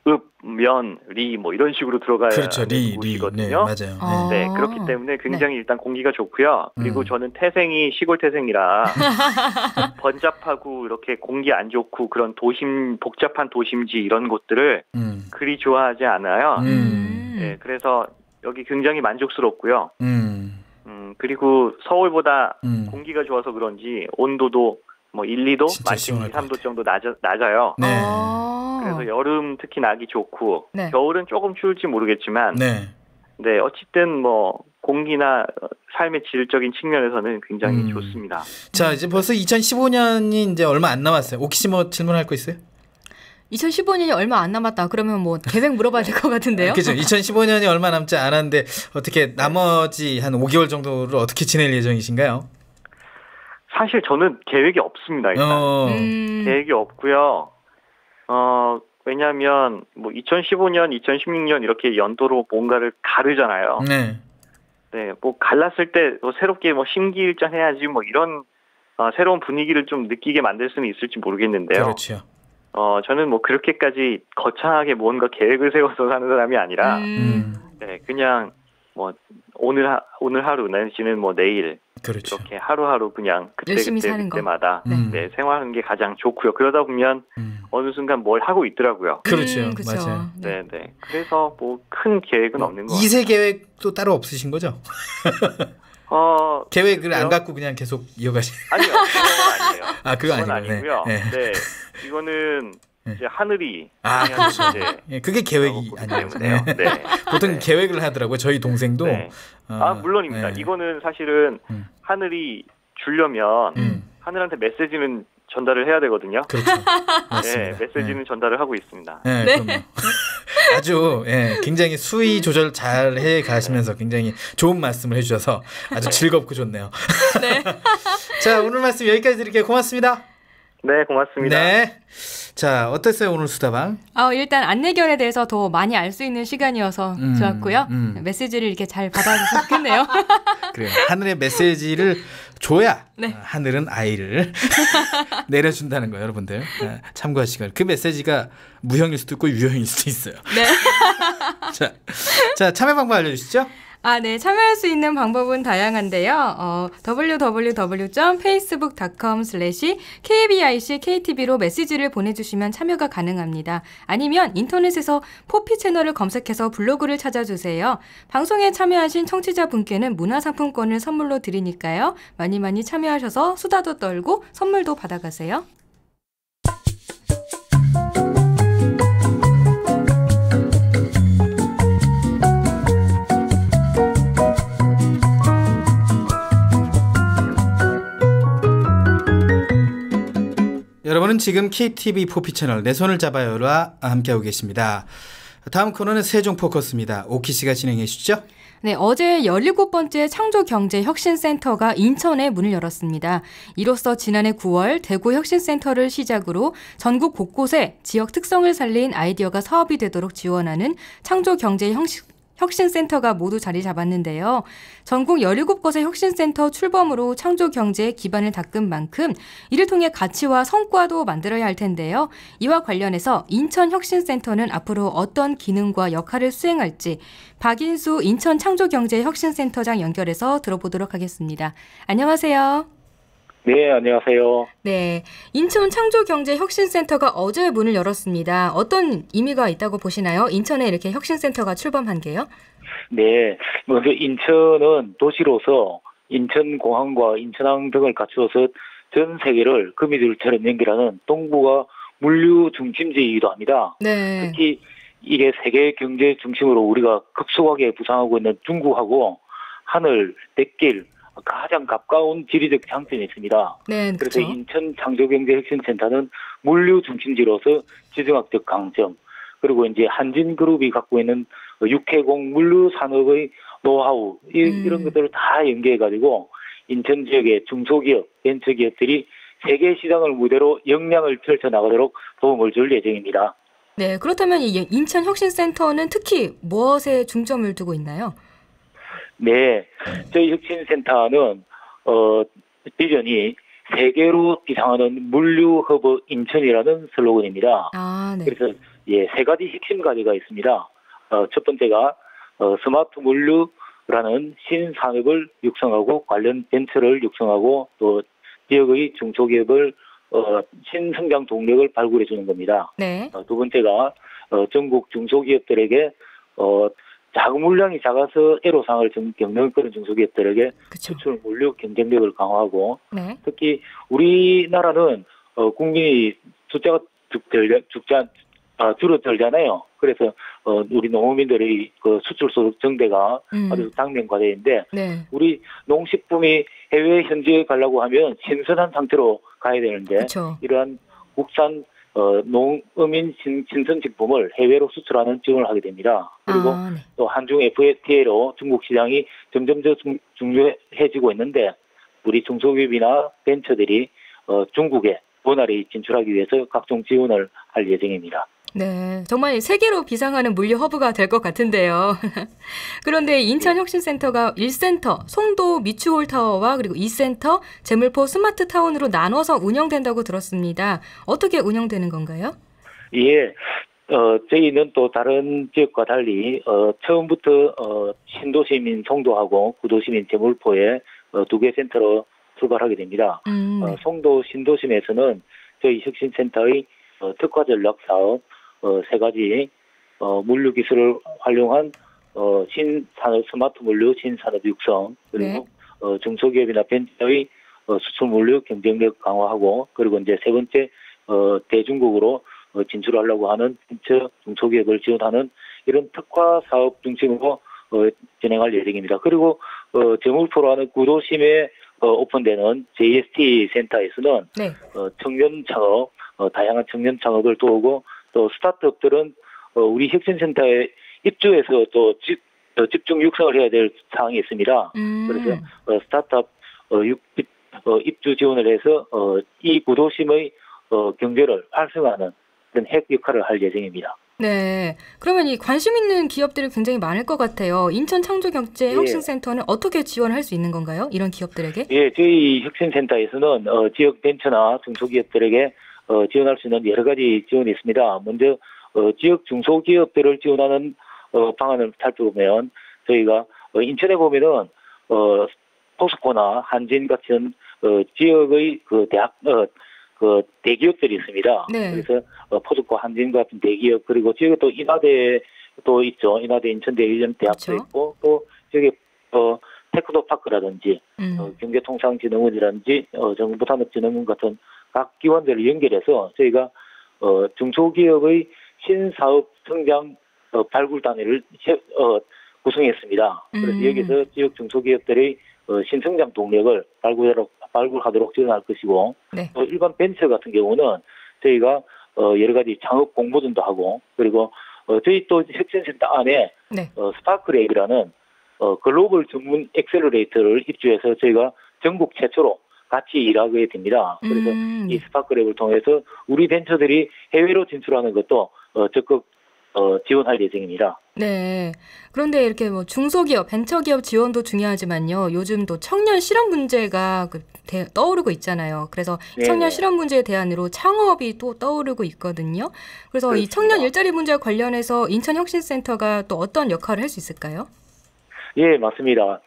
읍, 면, 리 뭐 이런 식으로 들어가야 그렇죠. 곳이거든요. 네, 맞아요. 네, 그렇기 때문에 굉장히 일단 공기가 좋고요. 그리고 저는 태생이 시골 태생이라 번잡하고 이렇게 공기 안 좋고 그런 복잡한 도심지 이런 곳들을 그리 좋아하지 않아요. 네, 그래서 여기 굉장히 만족스럽고요. 그리고 서울보다 공기가 좋아서 그런지 온도도 뭐 1, 2도, 많게는 2, 3도 정도 낮아요. 네. 그래서 여름 특히 나기 좋고 네. 겨울은 조금 추울지 모르겠지만 네. 네, 어쨌든 뭐 공기나 삶의 질적인 측면에서는 굉장히 좋습니다. 자, 이제 벌써 2015년이 이제 얼마 안 남았어요. 혹시 뭐 질문할 거 있어요? 2015년이 얼마 안 남았다. 그러면 뭐 계획 물어봐야 될 것 같은데요. 그렇죠. 2015년이 얼마 남지 않았는데 어떻게 나머지 한 5개월 정도를 어떻게 지낼 예정이신가요? 사실 저는 계획이 없습니다. 일단. 계획이 없고요. 왜냐하면 뭐 2015년, 2016년 이렇게 연도로 뭔가를 가르잖아요. 네. 네, 뭐 갈랐을 때 뭐 새롭게 뭐 심기일전해야지 뭐 이런 새로운 분위기를 좀 느끼게 만들 수는 있을지 모르겠는데요. 그렇죠. 저는 뭐 그렇게까지 거창하게 뭔가 계획을 세워서 사는 사람이 아니라, 네, 그냥 뭐 오늘 하루 내지는 뭐 내일. 그렇죠. 이렇게 하루하루 그냥 그때마다 네, 생활하는 게 가장 좋고요. 그러다 보면 어느 순간 뭘 하고 있더라고요. 그렇죠. 맞아요. 네. 그래서 뭐 큰 계획은 없는 것 같아요. 2세 계획도 따로 없으신 거죠? 계획을 글쎄요? 안 갖고 그냥 계속 이어가시는? 아니요. 그건 아니에요. 그건 아니고요. 네. 네. 이거는 이제 하늘이 그렇죠. 그게 계획이 아니에요. 네. 보통 계획을 하더라고요. 저희 동생도. 네. 물론입니다. 이거는 사실은 하늘이 주려면 하늘한테 메시지는 전달을 해야 되거든요. 그렇죠. 맞습니다. 네, 메시지는 전달을 하고 있습니다. 네. 그럼요. 아주 굉장히 수위 조절 잘 해 가시면서 굉장히 좋은 말씀을 해주셔서 아주 즐겁고 좋네요. 네. 자, 오늘 말씀 여기까지 드릴게요. 고맙습니다. 네, 고맙습니다. 네. 자, 어땠어요 오늘 수다방? 일단 안내견에 대해서 더 많이 알 수 있는 시간이어서 좋았고요. 메시지를 이렇게 잘 받아줘서 좋겠네요. 그래요. 하늘의 메시지를 줘야 네. 하늘은 아이를 내려준다는 거예요, 여러분들. 참고하시고 그 메시지가 무형일 수도 있고 유형일 수도 있어요. 네. 자, 참여 방법 알려주시죠. 네. 참여할 수 있는 방법은 다양한데요. www.facebook.com/kbic/ktb로 메시지를 보내주시면 참여가 가능합니다. 아니면 인터넷에서 포피 채널을 검색해서 블로그를 찾아주세요. 방송에 참여하신 청취자분께는 문화상품권을 선물로 드리니까요. 많이 많이 참여하셔서 수다도 떨고 선물도 받아가세요. 여러분은 지금 KTV 포피 채널 내 손을 잡아요와 함께하고 계십니다. 다음 코너는 세종 포커스입니다. 오키 씨가 진행해 주시죠. 네, 어제 17번째 창조경제혁신센터가 인천에 문을 열었습니다. 이로써 지난해 9월 대구혁신센터를 시작으로 전국 곳곳에 지역 특성을 살린 아이디어가 사업이 되도록 지원하는 창조경제혁신센터가 모두 자리 잡았는데요. 전국 17곳의 혁신센터 출범으로 창조경제의 기반을 닦은 만큼 이를 통해 가치와 성과도 만들어야 할 텐데요. 이와 관련해서 인천혁신센터는 앞으로 어떤 기능과 역할을 수행할지 박인수 인천창조경제혁신센터장 연결해서 들어보도록 하겠습니다. 안녕하세요. 네, 안녕하세요. 네, 인천창조경제혁신센터가 어제 문을 열었습니다. 어떤 의미가 있다고 보시나요? 인천에 이렇게 혁신센터가 출범한 게요? 네, 먼저 인천은 도시로서 인천공항과 인천항 등을 갖추어서 전 세계를 거미줄처럼 연결하는 동북아 물류 중심지이기도 합니다. 네. 특히 이게 세계 경제 중심으로 우리가 급속하게 부상하고 있는 중국하고 하늘, 뱃길, 가장 가까운 지리적 장점이 있습니다. 네, 그래서 그렇죠. 인천 창조경제혁신센터는 물류 중심지로서 지정학적 강점, 그리고 이제 한진그룹이 갖고 있는 육해공 물류 산업의 노하우 이런 것들을 다 연계해가지고 인천 지역의 중소기업, 벤처기업들이 세계 시장을 무대로 역량을 펼쳐나가도록 도움을 줄 예정입니다. 네, 그렇다면 이 인천혁신센터는 특히 무엇에 중점을 두고 있나요? 네, 저희 혁신센터는 비전이 세계로 비상하는 물류 허브 인천이라는 슬로건입니다. 아, 네. 그래서 세 가지 핵심 가지가 있습니다. 첫 번째가 스마트 물류라는 신산업을 육성하고 관련 벤처를 육성하고 또 지역의 중소기업을 신성장 동력을 발굴해 주는 겁니다. 네. 두 번째가 전국 중소기업들에게 자금 물량이 작아서 애로사항을 겪는 그런 중소기업들에게 수출 물류 경쟁력을 강화하고 네. 특히 우리나라는 국민이 숫자가 줄어들잖아요. 그래서 우리 농민들의 그 수출 소득 증대가 아주 당면 과제인데 네. 우리 농식품이 해외 현지에 가려고 하면 신선한 상태로 가야 되는데 그쵸. 이러한 국산 농어민 신선식품을 해외로 수출하는 지원을 하게 됩니다. 그리고 네. 또 한중 FTA로 중국 시장이 점점 더 중요해지고 있는데 우리 중소기업이나 벤처들이 중국에 원활히 진출하기 위해서 각종 지원을 할 예정입니다. 네, 정말 세계로 비상하는 물류 허브가 될 것 같은데요. 그런데 인천혁신센터가 1센터, 송도 미추홀타워와 그리고 2센터, 제물포 스마트타운으로 나눠서 운영된다고 들었습니다. 어떻게 운영되는 건가요? 예, 저희는 또 다른 지역과 달리 처음부터 신도시민 송도하고 구도시민 제물포에 두 개 센터로 출발하게 됩니다. 네. 송도 신도심에서는 저희 혁신센터의 특화 전략 사업 세 가지 물류 기술을 활용한 신산업 스마트 물류 신산업 육성 그리고 네. 중소기업이나 벤처의 수출 물류 경쟁력 강화하고 그리고 이제 세 번째 대중국으로 진출하려고 하는 벤처 중소기업을 지원하는 이런 특화 사업 중심으로 진행할 예정입니다. 그리고 제물포라는 구도심에 오픈되는 JST 센터에서는 네. 청년 창업, 다양한 청년 창업을 도우고 또 스타트업들은 우리 혁신센터에 입주해서 또 집중 육성을 해야 될 사항이 있습니다. 그래서 스타트업 입주 지원을 해서 이 구도심의 경제를 활성화하는 그런 핵 역할을 할 예정입니다. 네, 그러면 이 관심 있는 기업들이 굉장히 많을 것 같아요. 인천창조경제혁신센터는 어떻게 지원할 수 있는 건가요? 이런 기업들에게? 예, 저희 혁신센터에서는 지역 벤처나 중소기업들에게 지원할 수 있는 여러 가지 지원이 있습니다. 먼저 지역 중소기업들을 지원하는 방안을 살펴보면 저희가 인천에 보면은 포스코나 한진 같은 지역의 그 대학 대기업들이 있습니다. 네. 그래서 포스코, 한진 같은 대기업 그리고 지역에 또 인하대도 있죠. 인하대 인천대학도 그렇죠. 있고 또 지역에 테크노파크라든지 경제통상진흥원이라든지 정부산업진흥원 같은 각 기관들을 연결해서 저희가 중소기업의 신사업 성장 발굴단위를 구성했습니다. 그래서 여기서 지역 중소기업들의 신성장 동력을 발굴하도록 지원할 것이고 네. 또 일반 벤처 같은 경우는 저희가 여러 가지 창업 공모전도 하고 그리고 저희 또 혁신센터 안에 네. 스파크랩이라는 글로벌 전문 엑셀러레이터를 입주해서 저희가 전국 최초로 같이 일하게 됩니다. 그래서 이 스파크랩을 통해서 우리 벤처들이 해외로 진출하는 것도 적극 지원할 예정입니다. 네. 그런데 이렇게 뭐 중소기업, 벤처기업 지원도 중요하지만요. 요즘 또 청년 실업 문제가 떠오르고 있잖아요. 그래서 네네. 청년 실업 문제에 대안으로 창업이 또 떠오르고 있거든요. 그래서 그렇습니다. 이 청년 일자리 문제와 관련해서 인천혁신센터가 또 어떤 역할을 할 수 있을까요? 예, 맞습니다.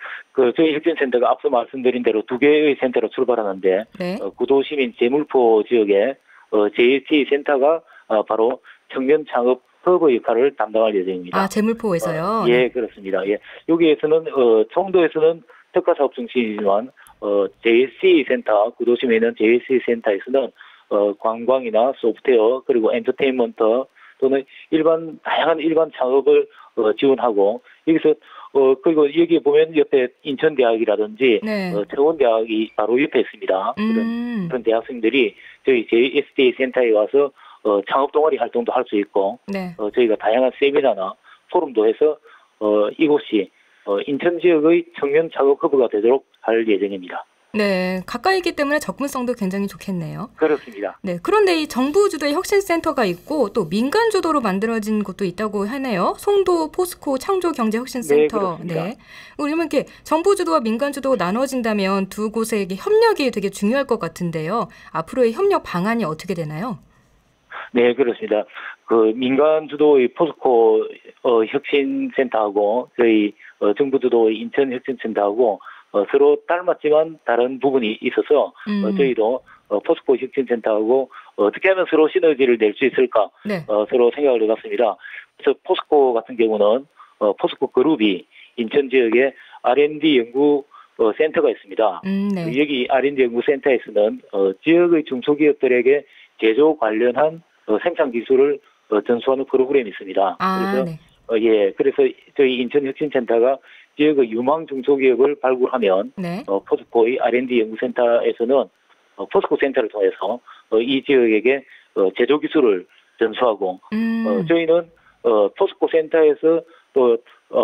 저희 혁신센터가 앞서 말씀드린 대로 두 개의 센터로 출발하는데 네. 구도시민 제물포 지역에 JST 센터가 바로 청년 창업 허브 역할을 담당할 예정입니다. 아, 제물포에서요? 예, 그렇습니다. 예, 여기에서는 청도에서는 특화사업 중심이지만 JSC 센터, 구도심에 있는 JSC 센터에서는 관광이나 소프트웨어 그리고 엔터테인먼트 또는 다양한 일반 창업을 지원하고 여기서 그리고 여기 보면 옆에 인천대학이라든지 네.成원대학이 바로 옆에 있습니다. 그런 대학생들이 저희 JST 센터에 와서 창업 동아리 활동도 할 수 있고 네. 저희가 다양한 세미나나 포럼도 해서 이곳이 인천 지역의 청년 창업 허브가 되도록 할 예정입니다. 네, 가까이 있기 때문에 접근성도 굉장히 좋겠네요. 그렇습니다. 네, 그런데 이 정부 주도의 혁신센터가 있고 또 민간 주도로 만들어진 곳도 있다고 하네요. 송도 포스코 창조경제혁신센터. 네, 그렇습니다. 네. 그러면 이렇게 정부 주도와 민간 주도가 나눠진다면 두 곳의 협력이 되게 중요할 것 같은데요. 앞으로의 협력 방안이 어떻게 되나요? 네, 그렇습니다. 그 민간 주도의 포스코 혁신센터하고 저희 정부 주도의 인천 혁신센터하고 서로 닮았지만 다른 부분이 있어서 저희도 포스코 혁신센터하고 어떻게 하면 서로 시너지를 낼 수 있을까 네. 서로 생각을 해봤습니다. 그래서 포스코 같은 경우는 포스코 그룹이 인천 지역에 R&D 연구 센터가 있습니다. 네. 여기 R&D 연구센터에서는 지역의 중소기업들에게 제조 관련한 생산 기술을 전수하는 프로그램이 있습니다. 그래서 네. 예, 그래서 저희 인천혁신센터가 지역의 유망 중소기업을 발굴하면 네. 포스코의 R&D 연구센터에서는 포스코 센터를 통해서 이 지역에게 제조 기술을 전수하고 저희는 포스코 센터에서 또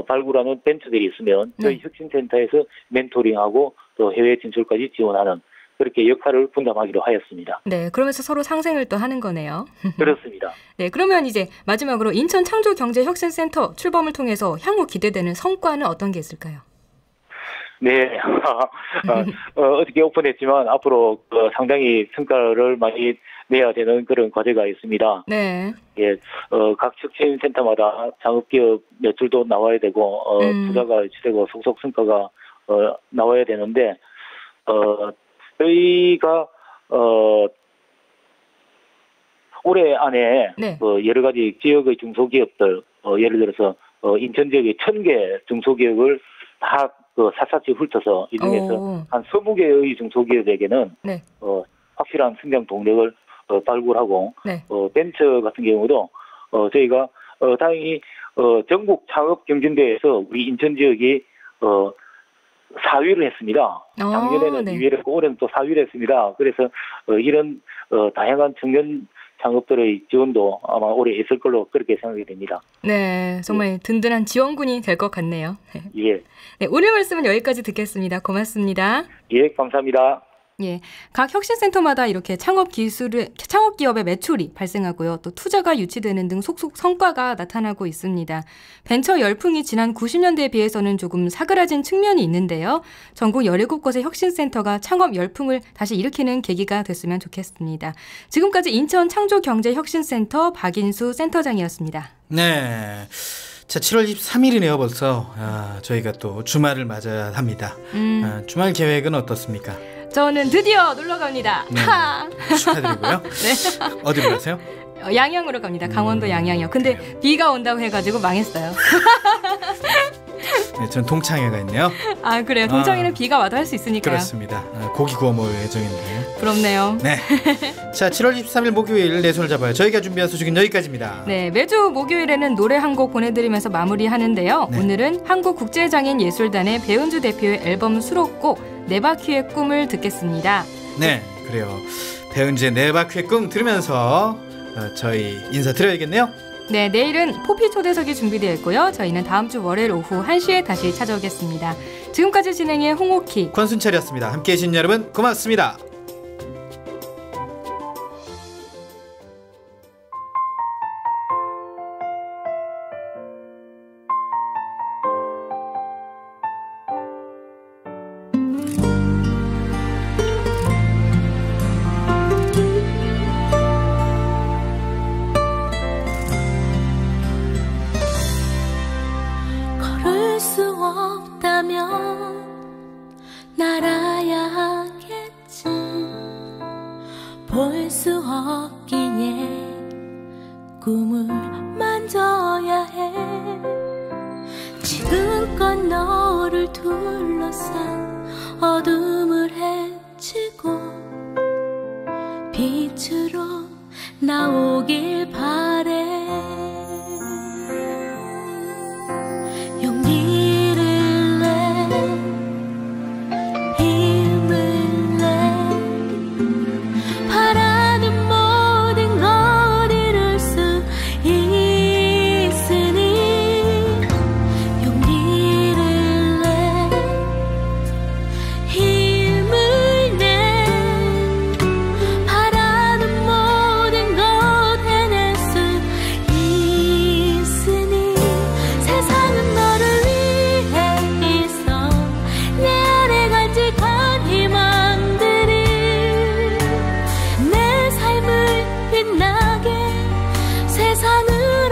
발굴하는 벤처들이 있으면 저희 혁신센터에서 멘토링하고 또 해외 진출까지 지원하는 그렇게 역할을 분담하기로 하였습니다. 네, 그러면서 서로 상생을 또 하는 거네요. 그렇습니다. 네, 그러면 이제 마지막으로 인천 창조경제혁신센터 출범을 통해서 향후 기대되는 성과는 어떤 게 있을까요? 네, 어떻게 오픈했지만 앞으로 상당히 성과를 많이 내야 되는 그런 과제가 있습니다. 네. 예, 각 혁신센터마다 창업기업 매출도 나와야 되고 투자가 유치되고 속속 성과가 나와야 되는데 저희가 올해 안에 네. 여러 가지 지역의 중소기업들 예를 들어서 인천 지역의 1000개 중소기업을 다 샅샅이 훑어서 이 중에서 한 20개의 중소기업에게는 네. 확실한 성장 동력을 발굴하고 네. 벤처 같은 경우도 저희가 다행히 전국 창업 경진대회에서 우리 인천 지역이 4위를 했습니다. 작년에는 네. 2위를 했고 올해는 또 4위를 했습니다. 그래서 이런 다양한 청년 창업들의 지원도 아마 올해 있을 걸로 그렇게 생각이 됩니다. 네, 정말 든든한 지원군이 될 것 같네요. 예. 네, 오늘 말씀은 여기까지 듣겠습니다. 고맙습니다. 예, 감사합니다. 예, 각 혁신센터마다 이렇게 창업기업의 매출이 발생하고요. 또 투자가 유치되는 등 속속 성과가 나타나고 있습니다. 벤처 열풍이 지난 90년대에 비해서는 조금 사그라진 측면이 있는데요. 전국 17곳의 혁신센터가 창업 열풍을 다시 일으키는 계기가 됐으면 좋겠습니다. 지금까지 인천 창조경제혁신센터 박인수 센터장이었습니다. 네. 자, 7월 23일이네요 벌써. 저희가 또 주말을 맞아야 합니다. 주말 계획은 어떻습니까? 저는 드디어 놀러 갑니다. 네. 축하드리고요. 네. 어디로 가세요? 양양으로 갑니다. 강원도 양양이요. 근데 비가 온다고 해가지고 망했어요. 네, 전 동창회가 있네요. 아, 그래요? 동창회는 비가 와도 할 수 있으니까요. 그렇습니다. 고기 구워 먹을 예정인데. 부럽네요. 네. 자, 7월 23일 목요일 내 손을 잡아요. 저희가 준비한 소식은 여기까지입니다. 네, 매주 목요일에는 노래 한 곡 보내드리면서 마무리하는데요. 네. 오늘은 한국국제장애인예술단의 배은주 대표의 앨범 수록곡 네 바퀴의 꿈을 듣겠습니다. 네, 그래요. 배은주의 네 바퀴의 꿈 들으면서 저희 인사드려야겠네요. 네, 내일은 포피 초대석이 준비되어 있고요. 저희는 다음 주 월요일 오후 1시에 다시 찾아오겠습니다. 지금까지 진행의 홍옥희, 권순철이었습니다. 함께해 주신 여러분 고맙습니다. 걸을 수 없다면 날아야 하겠지. 볼 수 없기에 꿈을 만져야 해. 지금껏 너를 둘러싼 어둠을 헤치고 빛으로 나오길 바래. 용기를 내, 힘을 내. 바라는 모든 걸 이룰 수 있으니 빛나게 세상을